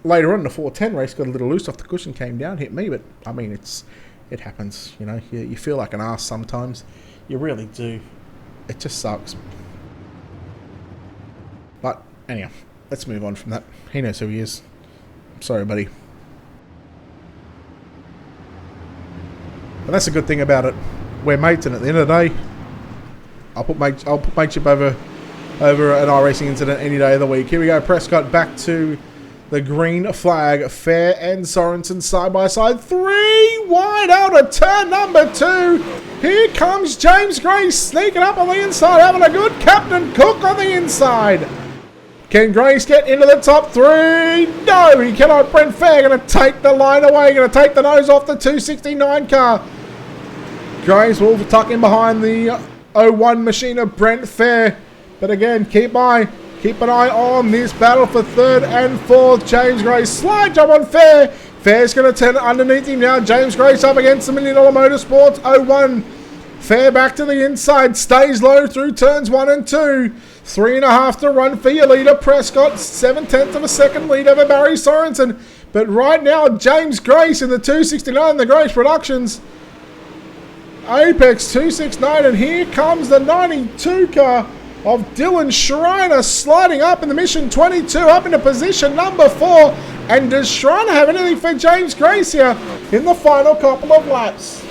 Speaker 1: later on in the 410 race got a little loose off the cushion, came down, hit me. But I mean, it happens. You know, you feel like an ass sometimes. You really do. It just sucks. But anyhow, let's move on from that. He knows who he is. I'm sorry, buddy. And that's a good thing about it. We're mates, and at the end of the day, I'll put mateship over an iRacing incident any day of the week. Here we go. Prescott back to the green flag. Fair and Sorensen side by side. 3 wide out of turn number 2. Here comes James Grace sneaking up on the inside, having a good Captain Cook on the inside. Can Grace get into the top 3? No, he cannot. Brent Fair going to take the line away, going to take the nose off the 269 car. Grace will tuck in behind the 01 machine of Brent Fair. But again, keep an eye on this battle for 3rd and 4th. James Grace, slide job on Fair. Fair's going to turn underneath him now. James Grace up against the $1 Million Motorsports 01. Fair back to the inside, stays low through turns 1 and 2. 3.5 to run for your leader, Prescott. 7/10 of a second lead over Barry Sorensen. But right now, James Grace in the 269, the Grace Productions. Apex 269, and here comes the 92 car of Dylan Schreiner sliding up in the Mission 22, up into position number 4. And does Schreiner have anything for James Grace here in the final couple of laps?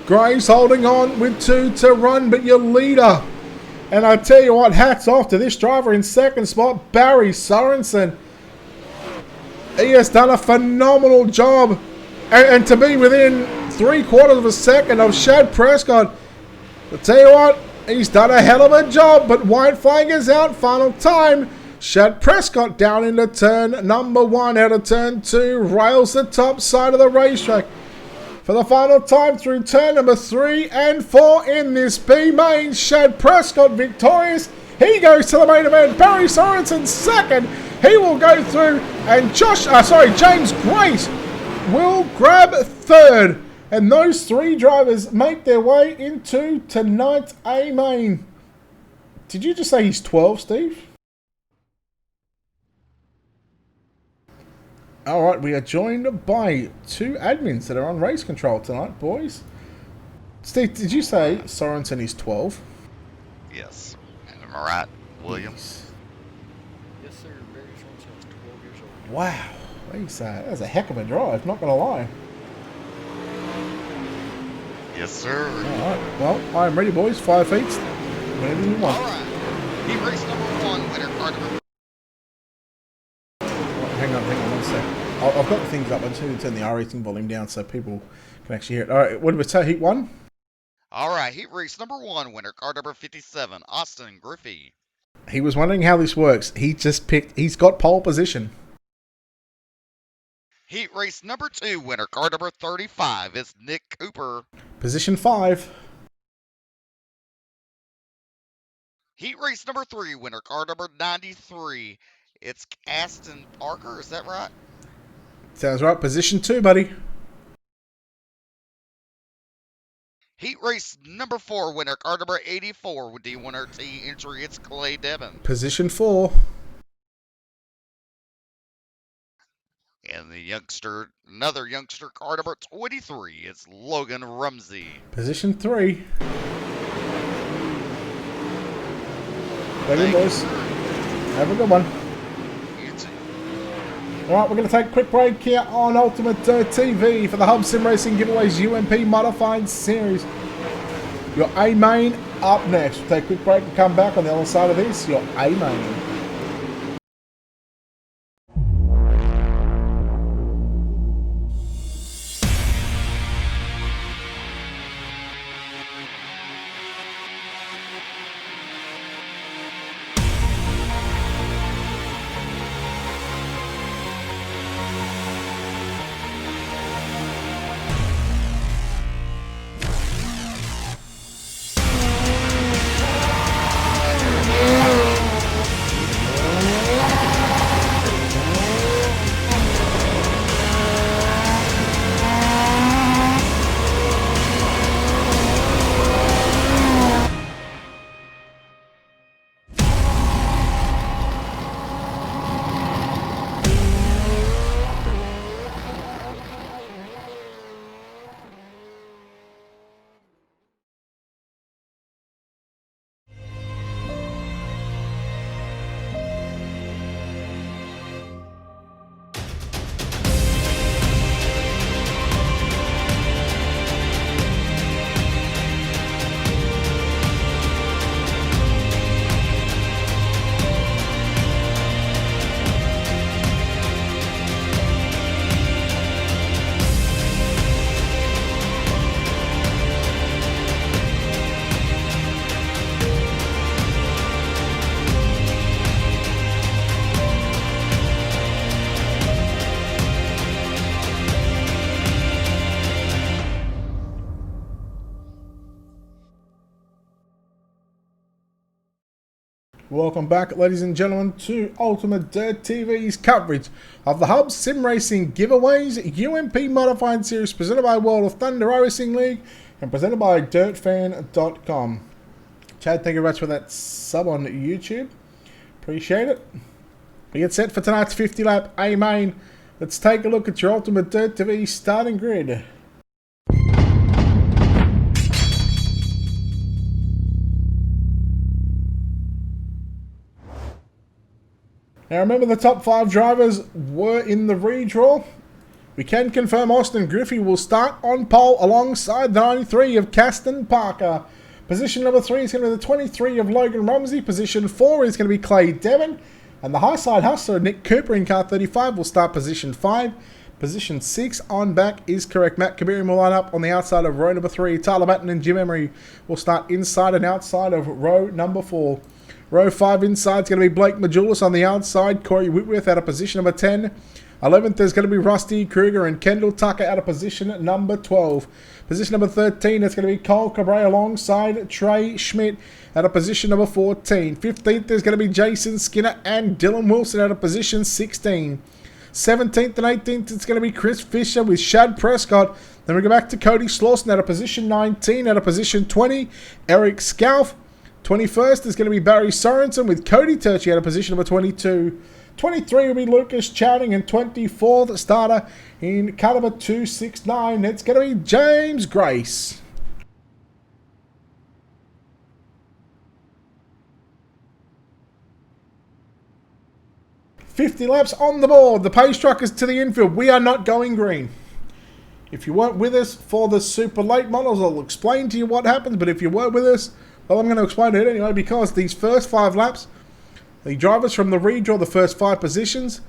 Speaker 1: Grace holding on with 2 to run, but your leader. And I tell you what, hats off to this driver in second spot, Barry Sorensen. He has done a phenomenal job. And to be within 3/4 of a second of Chad Prescott, I tell you what, he's done a hell of a job. But white flag is out, final time Shad Prescott down into turn number 1 out of turn 2. Rails the top side of the racetrack. For the final time through turn number 3 and 4 in this B main. Shad Prescott victorious. He goes to the main event. Barry Sorensen second. He will go through. And James Grace will grab third. And those 3 drivers make their way into tonight's A main. Did you just say he's 12, Steve? Alright, we are joined by 2 admins that are on race control tonight, boys. Steve, did you say Sorensen is 12?
Speaker 2: Yes. Am I right, Williams?
Speaker 3: Yes, sir. Barry Sorensen is 12 years old.
Speaker 1: Wow. That's a heck of a drive, not going to lie.
Speaker 2: Yes, sir.
Speaker 1: Alright, well, I am ready, boys. 5 feet. Whenever you want.
Speaker 2: Alright. He raced number 1, winner car number...
Speaker 1: Hang on 1 sec. I've got the things up. I just need to turn the iRacing volume down so people can actually hear it. Alright, what did we say? Heat 1?
Speaker 2: Alright, heat race number 1, winner car number 57, Austin Griffey.
Speaker 1: He was wondering how this works. He's got pole position.
Speaker 2: Heat race number 2, winner car number 35 is Nick Cooper.
Speaker 1: Position 5.
Speaker 2: Heat race number 3, winner car number 93. It's Aston Parker, is that right?
Speaker 1: Sounds right. Position 2, buddy.
Speaker 2: Heat race number 4, winner car number 84 with D1RT entry. It's Clay Devon.
Speaker 1: Position 4.
Speaker 2: And another youngster car number 23. It's Logan Rumsey.
Speaker 1: Position 3. Ready, boys. Have a good one. Alright, we're going to take a quick break here on UltimateDirt.tv for the Hub Sim Racing Giveaways UMP Modified Series. Your A main up next. We'll take a quick break and come back on the other side of this. Your A main. Welcome back, ladies and gentlemen, to Ultimate Dirt TV's coverage of the Hub Sim Racing Giveaways UMP Modified Series presented by World of Thunder iRacing League and presented by DirtFan.com. Chad, thank you very much for that sub on YouTube. Appreciate it. We get set for tonight's 50 lap A main. Let's take a look at your Ultimate Dirt TV starting grid. Now remember, the top 5 drivers were in the redraw. We can confirm Austin Griffey will start on pole alongside the 93 of Caston Parker. Position number 3 is going to be the 23 of Logan Rumsey. Position 4 is going to be Clay Devon. And the high side hustler, Nick Cooper in car 35, will start position 5. Position 6 on back is correct. Matt Kabirian will line up on the outside of row number 3. Tyler Batten and Jim Emery will start inside and outside of row number 4. Row 5 inside is going to be Blake Majulis on the outside. Corey Whitworth out of position number 10. 11th is going to be Rusty Kruger and Kendall Tucker out of position number 12. Position number 13 is going to be Cole Cabrera alongside Trey Schmidt out of position number 14. 15th is going to be Jason Skinner and Dylan Wilson out of position 16. 17th and 18th it's going to be Chris Fisher with Shad Prescott. Then we go back to Cody Slauson out of position 19. Out of position 20, Eric Scalf. 21st is going to be Barry Sorensen with Cody Turchi out of position number 22. 23 will be Lucas Chowding, and 24th starter in car number 269. It's going to be James Grace. "50 laps on the board. The pace truck is to the infield. We are not going green." If you weren't with us for the super late models, I'll explain to you what happens. But if you were with us, well, I'm going to explain it anyway, because these first 5 laps, the drivers from the redraw, the first 5 positions,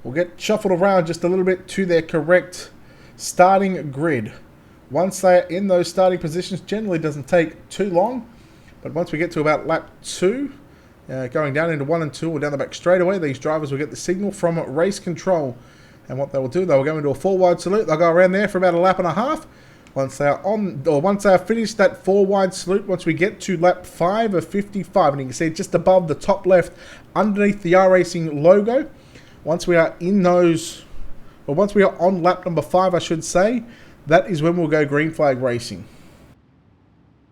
Speaker 1: will get shuffled around just a little bit to their correct starting grid. Once they're in those starting positions, generally doesn't take too long. But once we get to about lap 2, going down into 1 and 2 or down the back straightaway, these drivers will get the signal from race control. And what they will do, they will go into a 4-wide salute. They'll go around there for about a lap and a half. Once they are on, or once they have finished that 4-wide salute, once we get to lap 5 of 55, and you can see just above the top left, underneath the iRacing logo, once we are in those, or once we are on lap number 5, I should say, that is when we'll go green flag racing.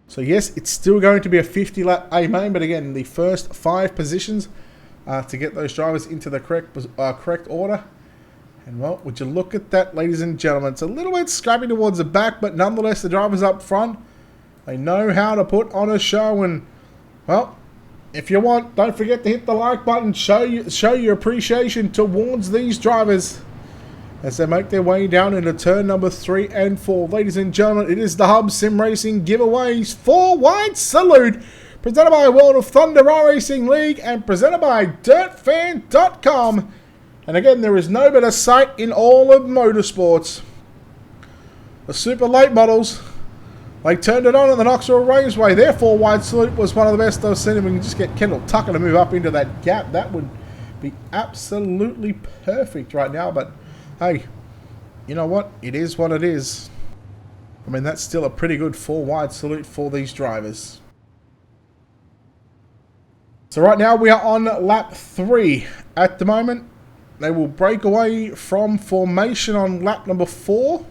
Speaker 1: So yes, it's still going to be a 50 lap A main, but again, the first 5 positions to get those drivers into the correct order. And well, would you look at that, ladies and gentlemen? It's a little bit scrappy towards the back, but nonetheless, the drivers up front, they know how to put on a show. And well, if you want, don't forget to hit the like button. Show your appreciation towards these drivers as they make their way down into turn number 3 and 4. Ladies and gentlemen, it is the Hub Sim Racing Giveaways 4-wide salute, presented by World of Thunder iRacing League and presented by DirtFan.com. And again, there is no better sight in all of motorsports. The super late models, they turned it on at the Knoxville Raceway. Their 4-wide salute was one of the best I've seen. If we can just get Kendall Tucker to move up into that gap, that would be absolutely perfect right now. But hey, you know what? It is what it is. I mean, that's still a pretty good 4-wide salute for these drivers. So right now we are on lap 3 at the moment. They will break away from formation on lap number 4.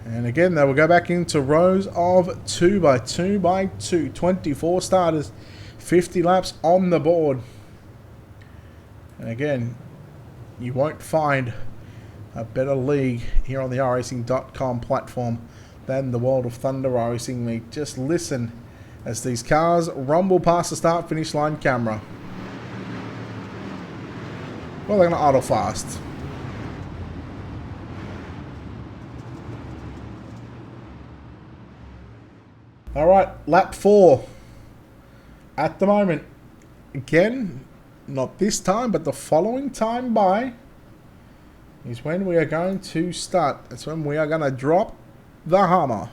Speaker 1: And again, they will go back into rows of 2 by 2 by 2. 24 starters, 50 laps on the board. And again, you won't find a better league here on the iRacing.com platform than the World of Thunder iRacing League. Just listen as these cars rumble past the start-finish line camera. Well, they're going to auto fast. Alright, lap 4. At the moment, again, not this time, but the following time by is when we are going to start. That's when we are going to drop the hammer.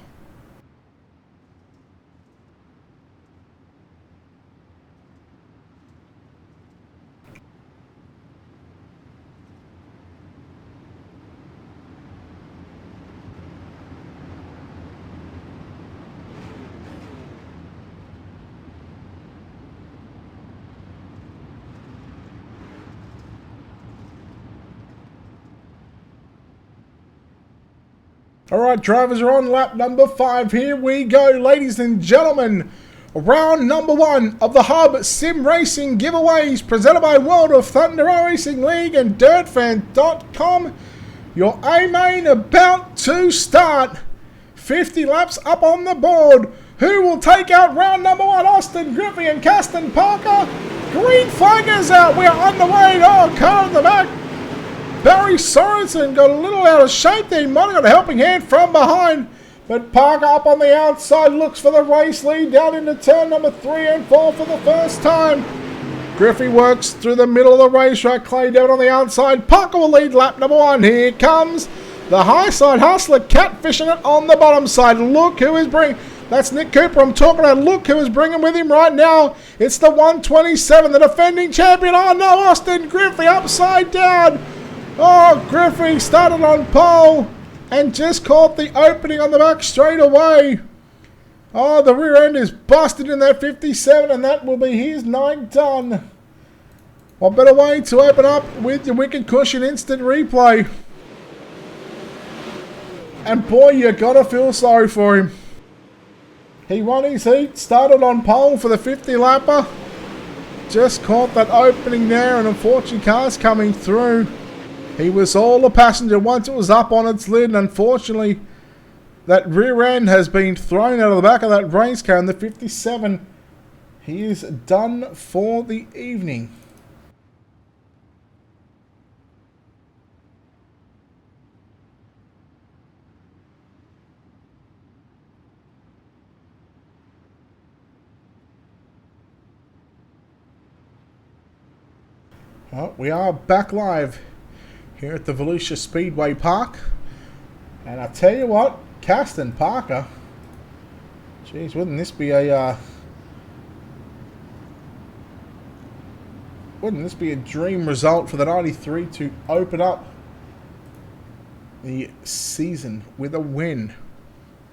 Speaker 1: Alright, drivers are on lap number 5. Here we go, ladies and gentlemen. Round number 1 of the Hub Sim Racing Giveaways, presented by World of Thunder iRacing League and DirtFan.com. Your A-main about to start. 50 laps up on the board. Who will take out round number 1? Austin Griffey and Caston Parker. Green flaggers out. We are on the way. Oh, car in the back. Barry Sorensen got a little out of shape there. He might have got a helping hand from behind. But Parker up on the outside looks for the race lead down into turn number 3 and 4 for the first time. Griffey works through the middle of the racetrack. Clay down on the outside. Parker will lead lap number 1. Here comes the high side hustler catfishing it on the bottom side. Look who is bringing. That's Nick Cooper I'm talking about. Look who is bringing with him right now. It's the 127, the defending champion. Oh no, Austin Griffey upside down. Oh, Griffey started on pole and just caught the opening on the back straight away. Oh, the rear end is busted in that 57, and that will be his night done. What better way to open up with your wicked cushion instant replay? And boy, you gotta feel sorry for him. He won his heat, started on pole for the 50 lapper. Just caught that opening there, and unfortunately cars coming through. He was all a passenger once it was up on its lid, and unfortunately that rear end has been thrown out of the back of that race car in the 57. He is done for the evening. Well, we are back live here at the Volusia Speedway Park. And I tell you what, Caston Parker, geez, wouldn't this be a dream result for the 93 to open up the season with a win?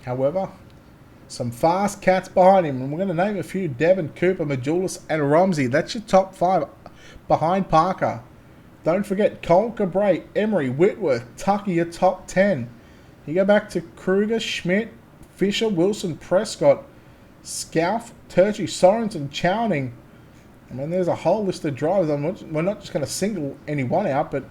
Speaker 1: However, some fast cats behind him, and we're going to name a few: Devin, Cooper, Majulis, and Romsey. That's your top 5 behind Parker. Don't forget Cole Cabray, Emery, Whitworth, Tucker, your top 10. You go back to Kruger, Schmidt, Fisher, Wilson, Prescott, Scalf, Turchi, Sorensen, Chowning. I mean, there's a whole list of drivers. We're not just going to single anyone out, but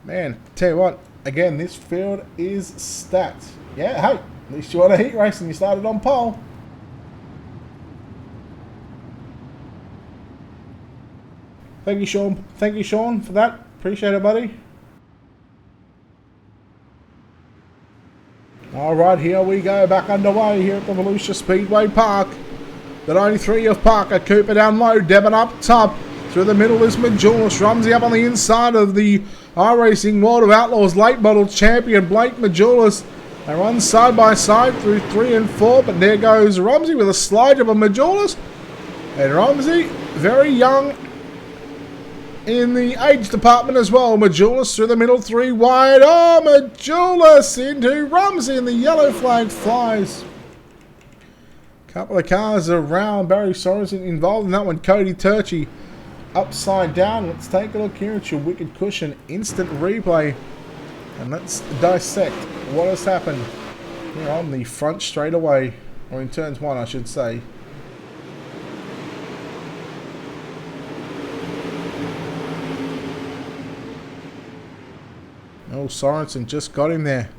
Speaker 1: man, tell you what, again, this field is stacked. Yeah, hey, at least you won a heat race and you started on pole. Thank you, Sean. Thank you, Sean, for that. Appreciate it, buddy. Alright, here we go. Back underway here at the Volusia Speedway Park. The 93 of Parker. Cooper down low. Devon up top. Through the middle is Majulis. Rumsey up on the inside of the iRacing World of Outlaws late model champion Blake Majulis. They run side by side through 3 and 4. But there goes Rumsey with a slide of a Majulis. And Rumsey, very young in the age department as well. Majulis through the middle, 3 wide. Oh, Majulis into Rumsey, and the yellow flag flies. Couple of cars around. Barry Sorensen involved in that one. Cody Turchi upside down. Let's take a look here at your wicked cushion instant replay, and let's dissect what has happened here on the front straightaway, or in turns 1, I should say. Oh, Sorensen just got him there.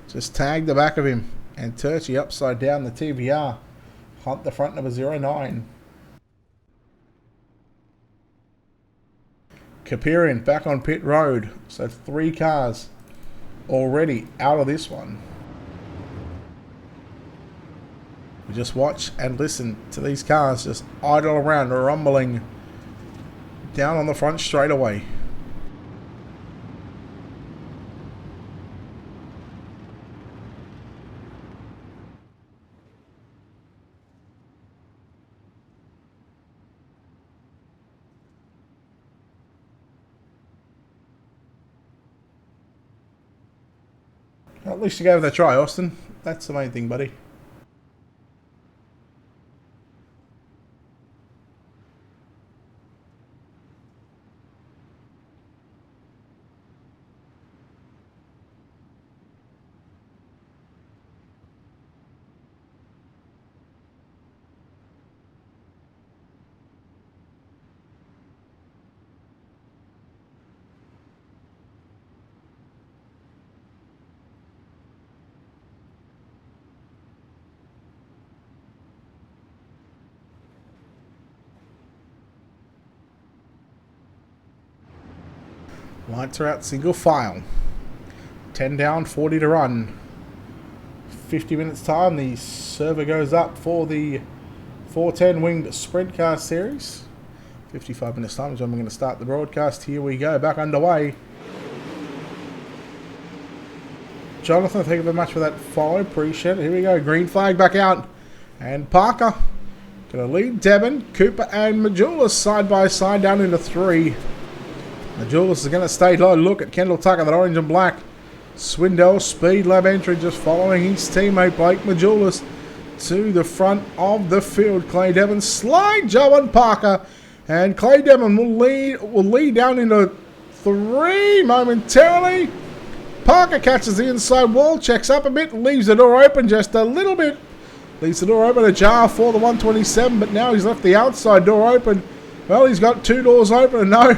Speaker 1: Just tagged the back of him. And Turchi upside down the TVR. Hunt the front number 09. Kapirian back on pit road. So 3 cars already out of this one. We just watch and listen to these cars just idle around, rumbling down on the front straightaway. At least you gave it a try, Austin. That's the main thing, buddy. Lights are out, single file. 10 down, 40 to run. 50 minutes time, the server goes up for the 410 winged sprint car series. 55 minutes time is when we're going to start the broadcast. Here we go, back underway. Jonathan, thank you very much for that follow. Appreciate it. Here we go, green flag back out. And Parker going to lead Devon, Cooper and Majulis side by side down into 3. Majulis is going to stay low. Look at Kendall Tucker, that orange and black. Swindell Speed Lab entry just following his teammate Blake Majulis to the front of the field. Clay Devon slide Joe and Parker. And Clay Devon will lead down into 3 momentarily. Parker catches the inside wall, checks up a bit, leaves the door open just a little bit. Leaves the door open ajar for the 127, but now he's left the outside door open. Well, he's got 2 doors open, and no,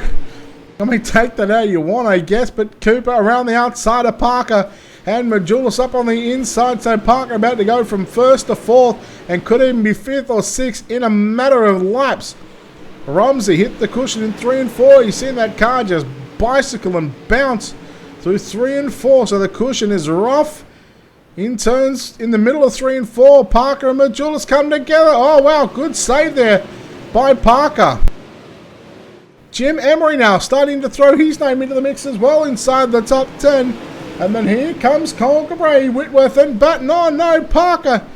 Speaker 1: I mean, take that how you want, I guess, but Cooper around the outside of Parker, and Majulis up on the inside, so Parker about to go from 1st to 4th, and could even be 5th or 6th in a matter of laps. Romsey hit the cushion in 3 and 4. You've seen that car just bicycle and bounce through 3 and 4, so the cushion is rough. In turns, in the middle of 3 and 4, Parker and Majulis come together. Oh, wow, good save there by Parker. Jim Emery now starting to throw his name into the mix as well inside the top 10. And then here comes Cole Cabray, Whitworth and Button. Oh, no, Parker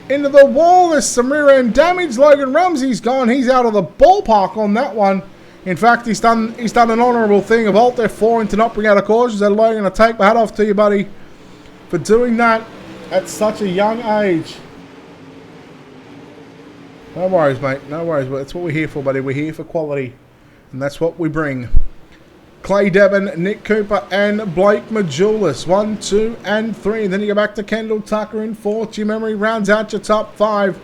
Speaker 1: into the wall. There's some rear end damage. Logan Rumsey's gone. He's out of the ballpark on that one. In fact, he's done an honourable thing of Alt F4 into not bring out a caution. So Logan, I'll take my hat off to you, buddy, for doing that at such a young age. No worries, mate. No worries. That's what we're here for, buddy. We're here for quality. And that's what we bring. Clay Devon, Nick Cooper, and Blake Majulis. 1, 2, and 3. And then you go back to Kendall Tucker in 4. Jim Emery rounds out your top 5.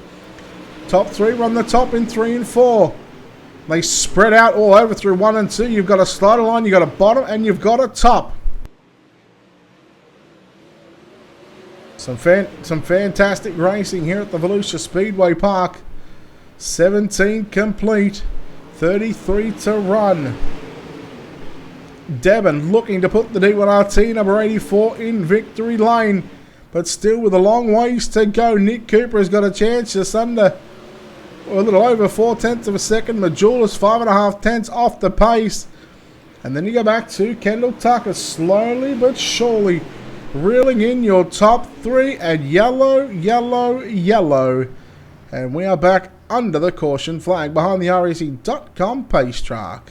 Speaker 1: Top 3 run the top in 3 and 4. They spread out all over through 1 and 2. You've got a slider line, you've got a bottom, and you've got a top. Some fantastic racing here at the Volusia Speedway Park. 17 complete. 33 to run. Devon looking to put the D1RT number 84 in victory lane. But still with a long ways to go. Nick Cooper has got a chance just under, a little over 4/10 of a second. Majulis 5.5 tenths off the pace. And then you go back to Kendall Tucker slowly but surely reeling in your top 3 at yellow, yellow, yellow. And we are back under the caution flag behind the iRacing.com pace track.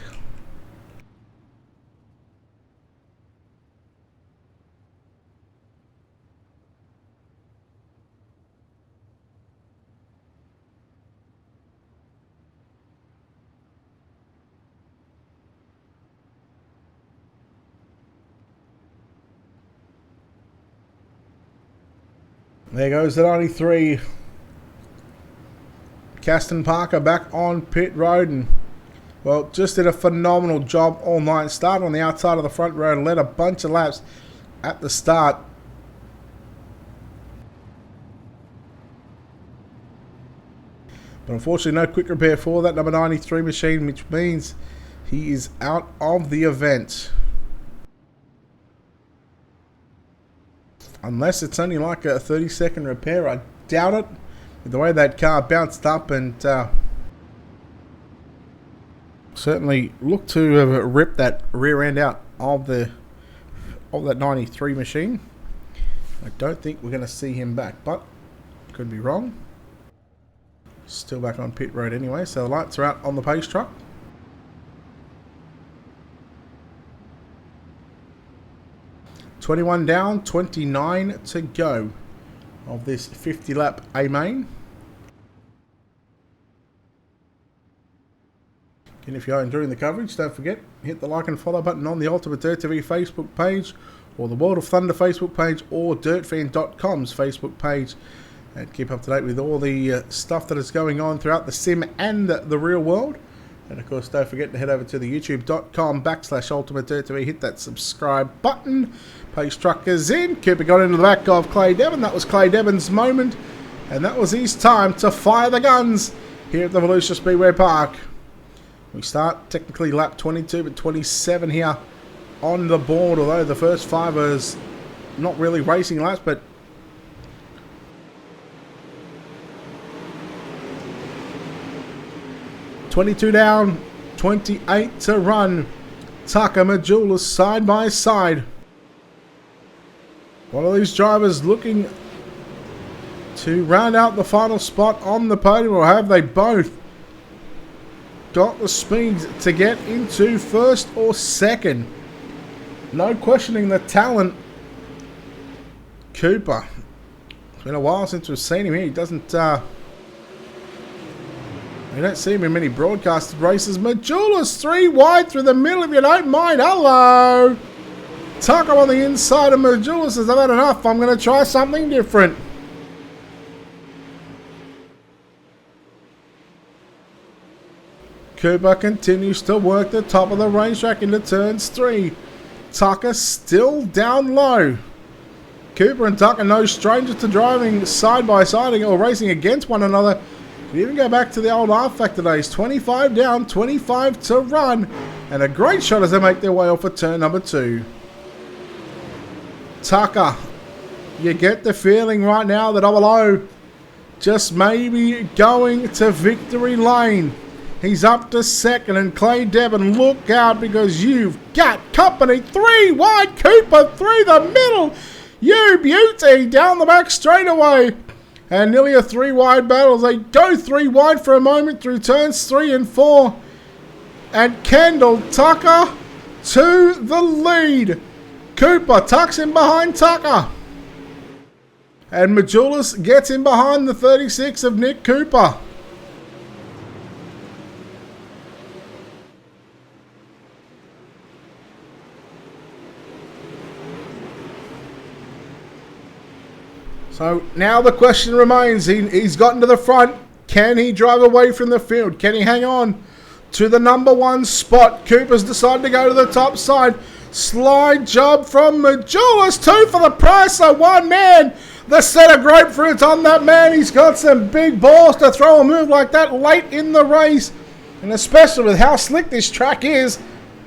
Speaker 1: There goes the 93. Caston Parker back on pit road and, well, just did a phenomenal job all night. Started on the outside of the front row and led a bunch of laps at the start. But unfortunately no quick repair for that number 93 machine, which means he is out of the event. Unless it's only like a 30-second repair, I doubt it. With the way that car bounced up and certainly looked to have ripped that rear end out of that 93 machine. I don't think we're going to see him back, but could be wrong. Still back on pit road anyway, so the lights are out on the pace truck. $21 down, 29 to go of this 50-lap A-main. And if you are enjoying the coverage, don't forget, hit the like and follow button on the Ultimate Dirt TV Facebook page, or the World of Thunder Facebook page, or dirtfan.com's Facebook page, and keep up to date with all the stuff that is going on throughout the sim and the real world. And of course, don't forget to head over to the youtube.com/ultimatedirttv, hit that subscribe button. Pace truck is in. Cooper got into the back of Clay Devon. That was Clay Devon's moment, and that was his time to fire the guns here at the Volusia Speedway Park. We start technically lap 22, but 27 here on the board, although the first 5 is not really racing laps, but $22 down, 28 to run. Tucker, Majulis side by side. One of these drivers looking to round out the final spot on the podium, or have they both got the speeds to get into first or second? No questioning the talent. Cooper. It's been a while since we've seen him here. He doesn't, we don't see him in many broadcasted races. Majulis 3 wide through the middle, if you don't mind. Hello! Tucker on the inside of Majulis says, I've had enough. I'm going to try something different. Cooper continues to work the top of the racetrack into turns 3. Tucker still down low. Cooper and Tucker no strangers to driving side by side or racing against one another. You even go back to the old R Factor days. 25 down, 25 to run. And a great shot as they make their way off for turn number 2. Tucker, you get the feeling right now that O just maybe going to victory lane. He's up to second, and Clay Devon, look out because you've got company. 3 wide, Cooper through the middle. You beauty down the back straightaway. And nearly a 3 wide battle. They go 3 wide for a moment through turns 3 and 4. And Kendall Tucker to the lead. Cooper tucks in behind Tucker. And Majulis gets in behind the 36 of Nick Cooper. So now the question remains, he's gotten to the front. Can he drive away from the field? Can he hang on to the number 1 spot? Cooper's decided to go to the top side. Slide job from Majulis. 2 for the price of 1 man. The set of grapefruits on that man. He's got some big balls to throw a move like that late in the race. And especially with how slick this track is,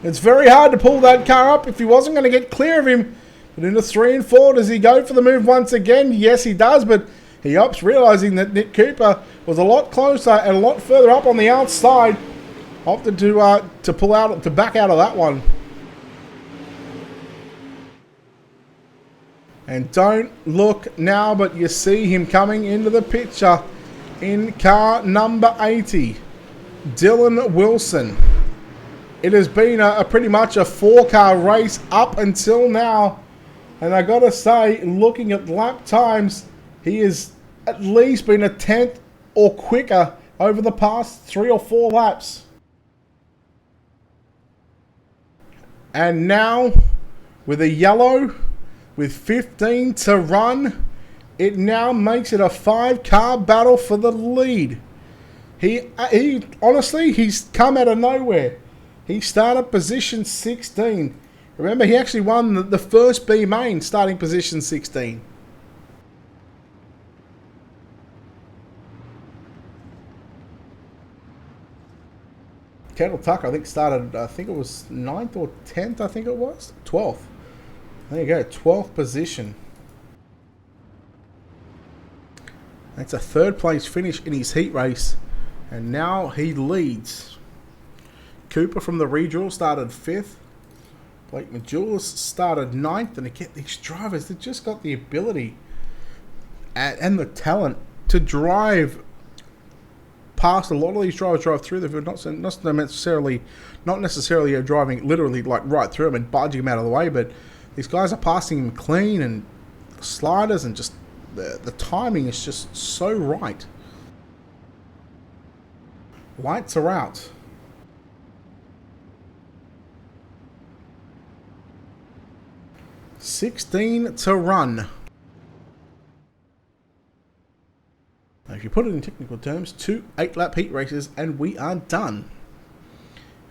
Speaker 1: it's very hard to pull that car up if he wasn't going to get clear of him. But into 3 and 4, does he go for the move once again? Yes, he does, but he opts realizing that Nick Cooper was a lot closer and a lot further up on the outside. Opted to pull out, to back out of that one. And don't look now, but you see him coming into the picture in car number 80, Dylan Wilson. It has been a pretty much a 4-car race up until now. And I gotta say, looking at lap times, he has at least been a 10th or quicker over the past 3 or 4 laps. And now, with a yellow, with 15 to run, it now makes it a 5-car battle for the lead. He honestly, he's come out of nowhere. He started position 16. Remember, he actually won the first B main, starting position 16. Kendall Tucker, I think, started, I think it was 9th or 10th, I think it was. 12th. There you go, 12th position. That's a 3rd place finish in his heat race. And now he leads. Cooper from the redraw started 5th. Blake Majulis started 9th, and again, these drivers, they've just got the ability and the talent to drive past. A lot of these drivers drive through the field, not necessarily driving literally like right through them and budging them out of the way, but these guys are passing him clean, and the sliders, and just the timing is just so right. Lights are out. $16 to run. Now, if you put it in technical terms, 2 8-lap heat races and we are done.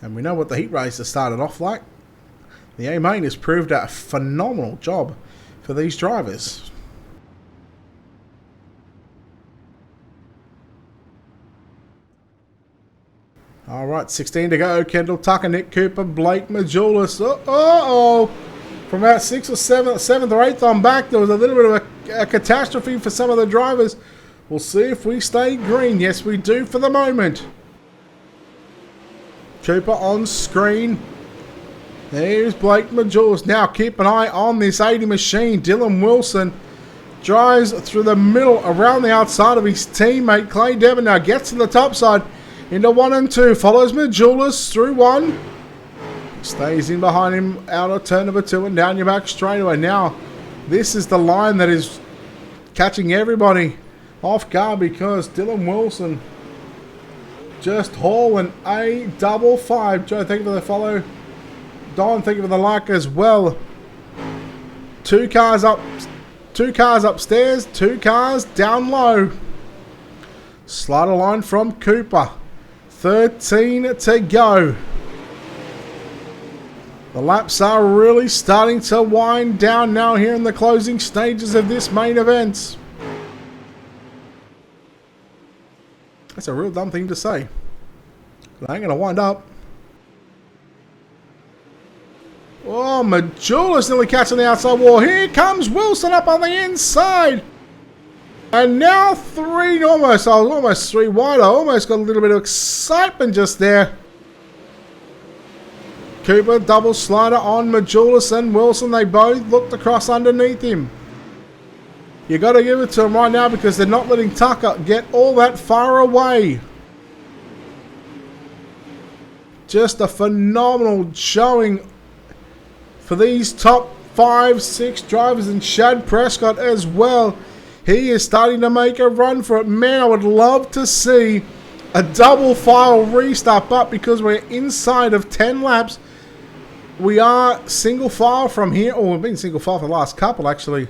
Speaker 1: And we know what the heat races started off like. The A-Main has proved a phenomenal job for these drivers. Alright, 16 to go. Kendall Tucker, Nick Cooper, Blake Majulis. Uh-oh! From about 6th or 7th or 8th on back, there was a little bit of a catastrophe for some of the drivers. We'll see if we stay green. Yes, we do for the moment. Cooper on screen. There's Blake Majulis. Now keep an eye on this 80 machine. Dylan Wilson Drives through the middle around the outside of his teammate. Clay Devon now gets to the top side into 1 and 2. Follows Majulis through 1. Stays in behind him out of turn number 2 and down your back straightaway. Now, this is the line that is catching everybody off guard because Dylan Wilson just hauling a double 5. Joe, thank you for the follow. Don, thank you for the like as well. 2 cars up, 2 cars upstairs, 2 cars down low. Slider line from Cooper. 13 to go. The laps are really starting to wind down now here in the closing stages of this main event. That's a real dumb thing to say. They ain't going to wind up. Oh, Majulis nearly catching the outside wall. Here comes Wilson up on the inside. And now 3, almost 3 wide. I almost got a little bit of excitement just there. Cooper double slider on Majulis and Wilson. They both looked across underneath him. You got to give it to them right now because they're not letting Tucker get all that far away. Just a phenomenal showing for these top 5, 6 drivers and Shad Prescott as well. He is starting to make a run for it. Man, I would love to see a double file restart, but because we're inside of 10 laps, we are single file from here. Oh, we've been single file for the last couple actually.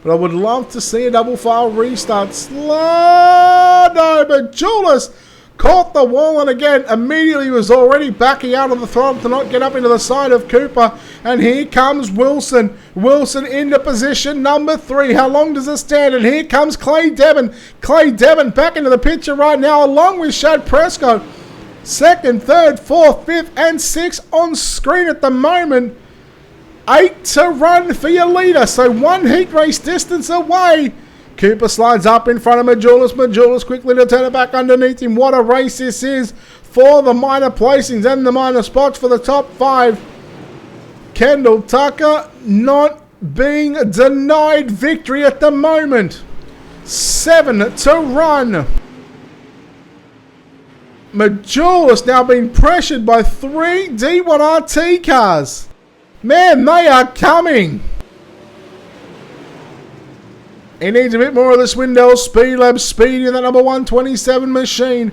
Speaker 1: But I would love to see a double file restart. No, but Julius caught the wall and again immediately was already backing out of the throttle to not get up into the side of Cooper. And here comes Wilson. Wilson into position number 3. How long does it stand? And here comes Clay Devon. Clay Devon back into the picture right now along with Shad Prescott. 2nd, 3rd, 4th, 5th and 6th on screen at the moment. 8 to run for your leader. So 1 heat race distance away. Cooper slides up in front of Majulis. Majulis quickly to turn it back underneath him. What a race this is for the minor placings and the minor spots for the top 5. Kendall Tucker not being denied victory at the moment. 7 to run. Majulis now being pressured by 3 D1RT cars. Man, they are coming. He needs a bit more of the Swindell Speed Lab speed in that number 127 machine.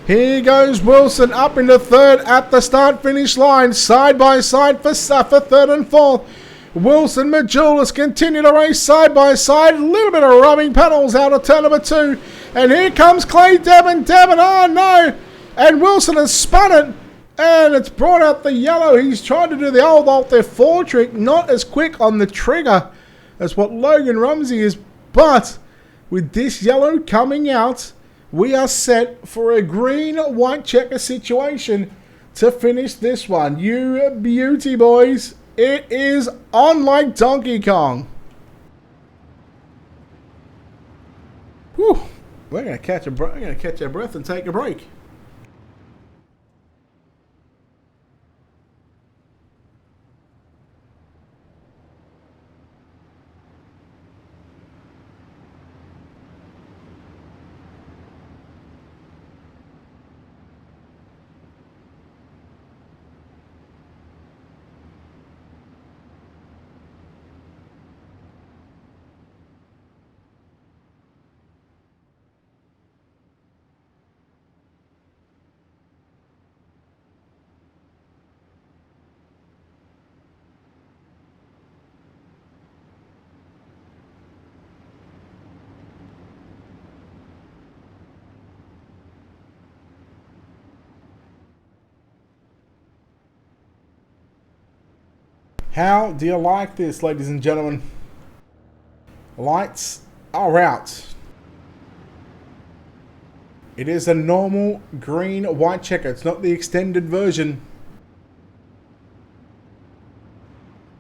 Speaker 1: Here goes Wilson up into 3rd at the start-finish line. Side by side for 3rd and 4th. Wilson, Majulis continue to race side by side. A little bit of rubbing pedals out of turn number 2. And here comes Clay Devon. Devon, oh no. And Wilson has spun it. And it's brought out the yellow. He's trying to do the old Alt F4 trick. Not as quick on the trigger as what Logan Rumsey is. But with this yellow coming out, we are set for a green-white checker situation to finish this one. You beauty, boys. It is on like Donkey Kong. Whew. We're going to catch our breath and take a break. How do you like this, ladies and gentlemen? Lights are out. It is a normal green-white checker. It's not the extended version.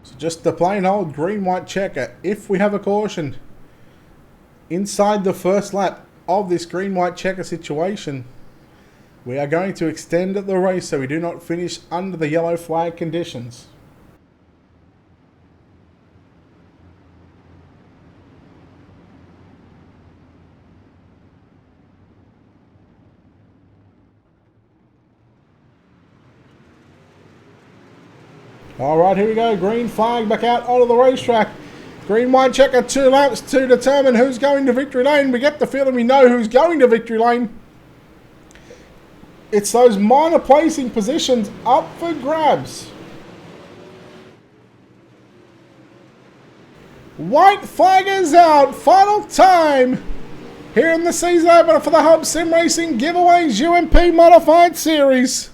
Speaker 1: So just the plain old green-white checker. If we have a caution inside the first lap of this green-white checker situation, we are going to extend the race so we do not finish under the yellow flag conditions. All right, here we go. Green flag back out onto the racetrack. Green white checker, 2 laps to determine who's going to victory lane. We get the feeling we know who's going to victory lane. It's those minor placing positions up for grabs. White flag is out. Final time here in the season opener for the Hub Sim Racing Giveaways UMP Modified Series.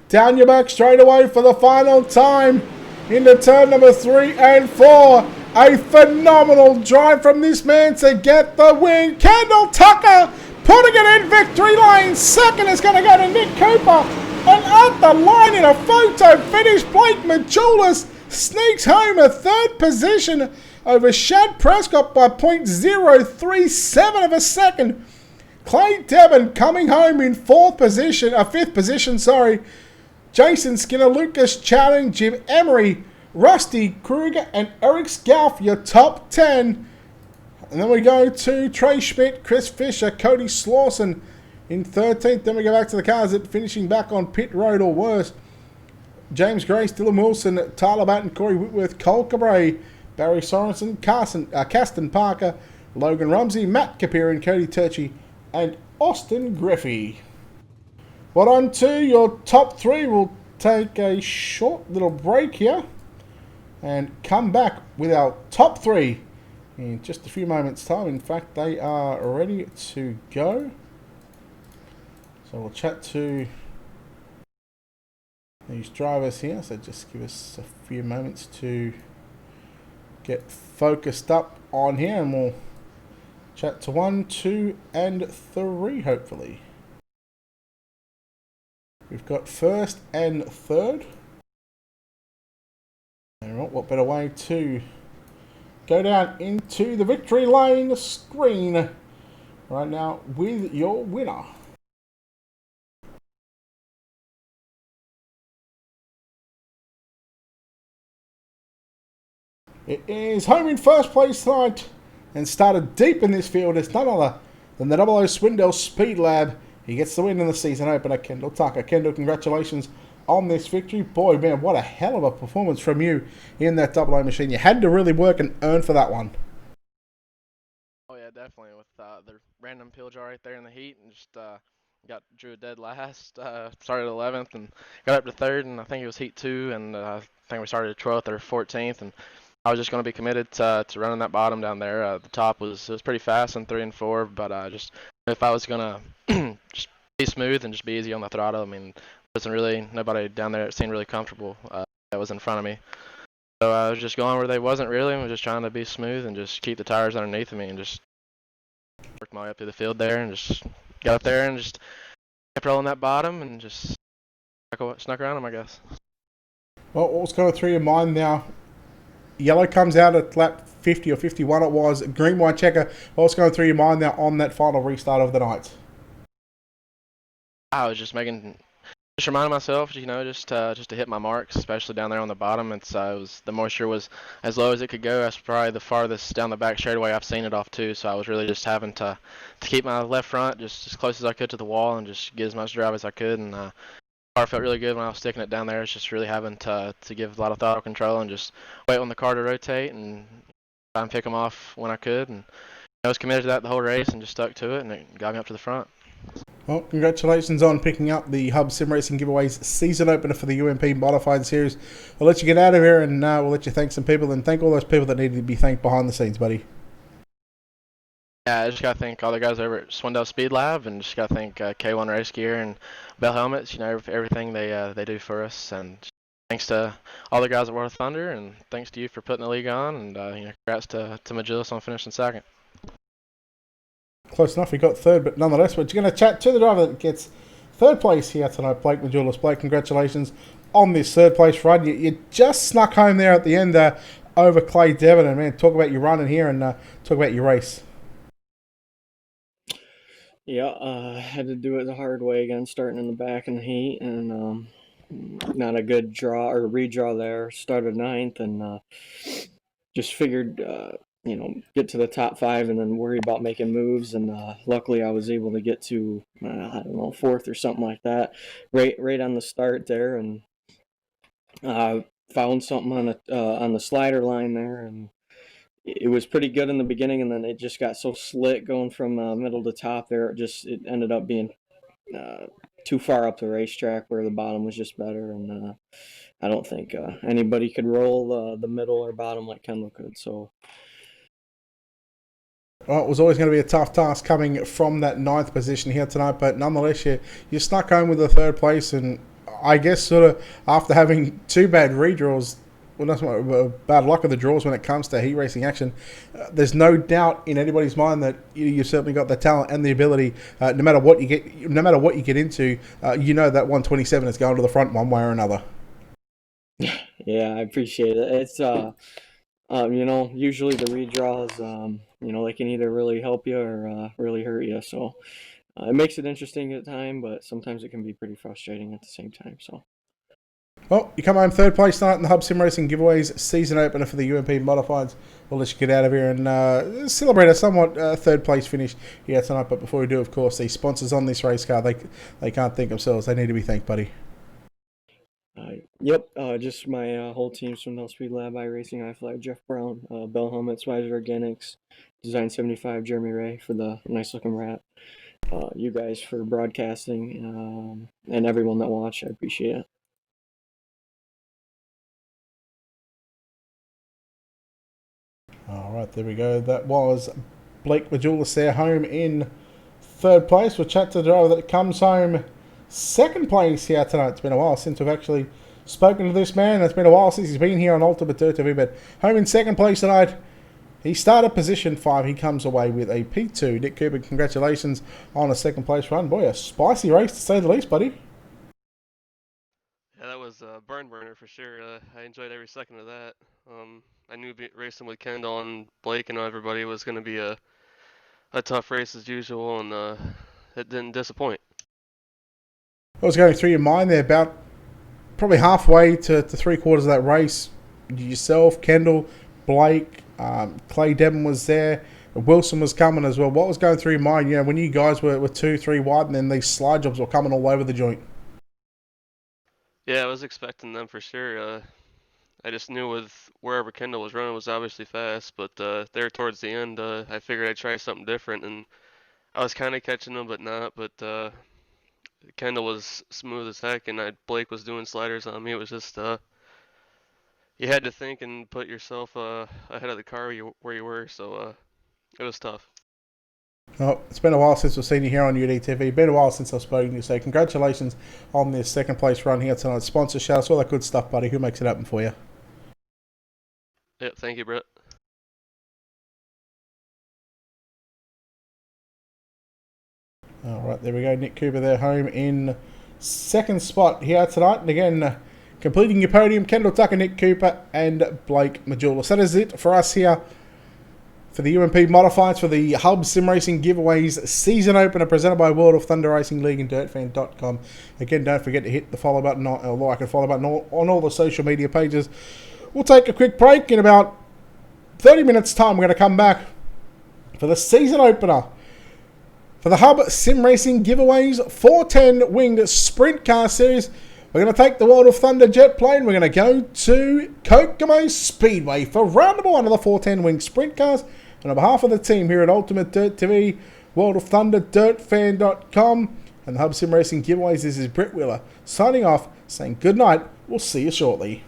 Speaker 1: Down your back straight away for the final time into turn number 3 and 4. A phenomenal drive from this man to get the win. Kendall Tucker putting it in victory lane. Second is going to go to Nick Cooper. And at the line in a photo finish, Blake Majulis sneaks home a 3rd position over Shad Prescott by 0.037 of a second. Clay Devon coming home in 5th position, sorry. Jason Skinner, Lucas Chowding, Jim Emery, Rusty Kruger, and Eric Scalf, your top 10. And then we go to Trey Schmidt, Chris Fisher, Cody Slauson in 13th. Then we go back to the cars that finishing back on pit road or worse. James Grace, Dylan Wilson, Tyler Batten, Corey Whitworth, Cole Cabray, Barry Sorensen, Caston Parker, Logan Rumsey, Matt Kapirian, Cody Turchi, and Austin Griffey. Well, on to your top 3. We'll take a short little break here and come back with our top 3 in just a few moments' time. In fact, they are ready to go. So we'll chat to these drivers here. So just give us a few moments to get focused up on here, and we'll chat to 1, 2, and 3 hopefully. We've got 1st and 3rd. And what better way to go down into the victory lane screen right now with your winner. It is home in 1st place tonight and started deep in this field. It's none other than the 00 Swindell Speed Lab. He gets the win in the season opener, Kendall Tucker. Kendall, congratulations on this victory. Boy, man, what a hell of a performance from you in that 00 machine. You had to really work and earn for that one.
Speaker 4: Oh yeah, definitely. With the random pill jar right there in the heat, and just drew a dead last. Started 11th and got up to 3rd, and I think it was heat 2, and I think we started 12th or 14th, and I was just going to be committed to running that bottom down there. The top was pretty fast in 3 and 4, but just if I was going to just be smooth and just be easy on the throttle, I mean, wasn't really nobody down there that seemed really comfortable that was in front of me. So I was just going where they wasn't really, and was just trying to be smooth and just keep the tires underneath of me, and just worked my way up through the field there, and just got up there and just kept rolling that bottom and just snuck around them, I guess.
Speaker 1: Well, what's going through your mind now? Yellow comes out at lap 50 or 51 it was. Green, white checker. What's going through your mind now on that final restart of the night?
Speaker 4: I was just reminding myself, you know, just to hit my marks, especially down there on the bottom. The moisture was as low as it could go. That's probably the farthest down the back straightaway I've seen it off too. So I was really just having to keep my left front just as close as I could to the wall and just get as much drive as I could. And car felt really good when I was sticking it down there. It's just really having to give a lot of throttle control and just wait on the car to rotate and try and pick them off when I could. And I was committed to that the whole race and just stuck to it, and it got me up to the front.
Speaker 1: Well, congratulations on picking up the Hub Sim Racing Giveaways season opener for the UMP Modified Series. I'll let you get out of here, and we'll let you thank some people, and thank all those people that needed to be thanked behind the scenes, buddy.
Speaker 4: Yeah, I just got to thank all the guys over at Swindell Speed Lab, and just got to thank K1 Race Gear and Bell Helmets, you know, everything they do for us. And thanks to all the guys at World of Thunder, and thanks to you for putting the league on, and you know, congrats to Majulis on finishing 2nd.
Speaker 1: Close enough, we got 3rd, but nonetheless, we're going to chat to the driver that gets 3rd place here tonight, Blake Majulis. Blake, congratulations on this 3rd place run. You just snuck home there at the end over Clay Devon, and man, talk about your run in here and talk about your race.
Speaker 5: Yeah, I had to do it the hard way again, starting in the back in the heat, and not a good draw or redraw there. Started 9th, and just figured, you know, get to the top 5 and then worry about making moves. And luckily, I was able to get to I don't know, 4th or something like that, right on the start there, and found something on the slider line there, and it was pretty good in the beginning, and then it just got so slick going from middle to top there. It ended up being too far up the racetrack where the bottom was just better, and I don't think anybody could roll the middle or bottom like Kendall could. So.
Speaker 1: Well, it was always going to be a tough task coming from that 9th position here tonight, but nonetheless, you snuck home with the 3rd place, and I guess sort of after having 2 bad redraws, well, that's bad luck of the draws when it comes to heat racing action, there's no doubt in anybody's mind that you've certainly got the talent and the ability. No matter what you get into, you know that 127 is going to the front one way or another.
Speaker 5: Yeah, I appreciate it. It's usually the redraws, they can either really help you or really hurt you. So it makes it interesting at the time, but sometimes it can be pretty frustrating at the same time. So.
Speaker 1: Well, you come home 3rd place tonight in the Hub Sim Racing Giveaways season opener for the UMP Modifieds. We'll let you get out of here and celebrate a somewhat 3rd place finish here tonight. But before we do, of course, the sponsors on this race car, they can't thank themselves. They need to be thanked, buddy.
Speaker 5: Yep, just my whole team's from Speed Lab, iRacing, iFly, Jeff Brown, Bell Helmets, Wiser Organics, Design 75, Jeremy Ray for the nice looking wrap. You guys for broadcasting, and everyone that watched, I appreciate it.
Speaker 1: All right, there we go. That was Blake Majulis there, home in 3rd place. We'll chat to the driver that comes home 2nd place here tonight. It's been a while since we've actually spoken to this man. It's been a while since he's been here on Ultimatedirttv, but home in 2nd place tonight. He started position 5. He comes away with a P2. Nick Cooper, congratulations on a 2nd place run. Boy, a spicy race to say the least, buddy.
Speaker 6: Yeah, that was a burner for sure. I enjoyed every second of that. I knew racing with Kendall and Blake and everybody was going to be a tough race as usual, and it didn't disappoint.
Speaker 1: What was going through your mind there about probably halfway to 3/4 of that race? Yourself, Kendall, Blake, Clay Devon was there. Wilson was coming as well. What was going through your mind, when you guys were 2-3 wide and then these slide jobs were coming all over the joint?
Speaker 6: Yeah, I was expecting them for sure. I just knew with wherever Kendall was running was obviously fast, but there towards the end, I figured I'd try something different, and I was kind of catching them, but not. But Kendall was smooth as heck, and Blake was doing sliders on me. It was just you had to think and put yourself ahead of the car where you were, so it was tough.
Speaker 1: Well, it's been a while since we've seen you here on UDTV. Been a while since I've spoken to you, so congratulations on this 2nd place run here tonight. Sponsor shouts, all that good stuff, buddy. Who makes it happen for you?
Speaker 6: Yeah, thank you, Brett.
Speaker 1: All right, there we go. Nick Cooper there, home in 2nd spot here tonight. And again, completing your podium, Kendall Tucker, Nick Cooper, and Blake Majulis. That is it for us here for the UMP Modifieds for the Hub Sim Racing Giveaways season opener presented by World of Thunder Racing League and DirtFan.com. Again, don't forget to hit the follow button or like and follow button on all the social media pages. We'll take a quick break. In about 30 minutes' time, we're going to come back for the season opener for the Hub Sim Racing Giveaways 410 Winged Sprint Car Series. We're going to take the World of Thunder jet plane. We're going to go to Kokomo Speedway for round number 1 of the 410 Winged Sprint Cars. And on behalf of the team here at UltimateDirttv, World of Thunder, DirtFan.com, and the Hub Sim Racing Giveaways, this is Brett Wheeler signing off, saying good night. We'll see you shortly.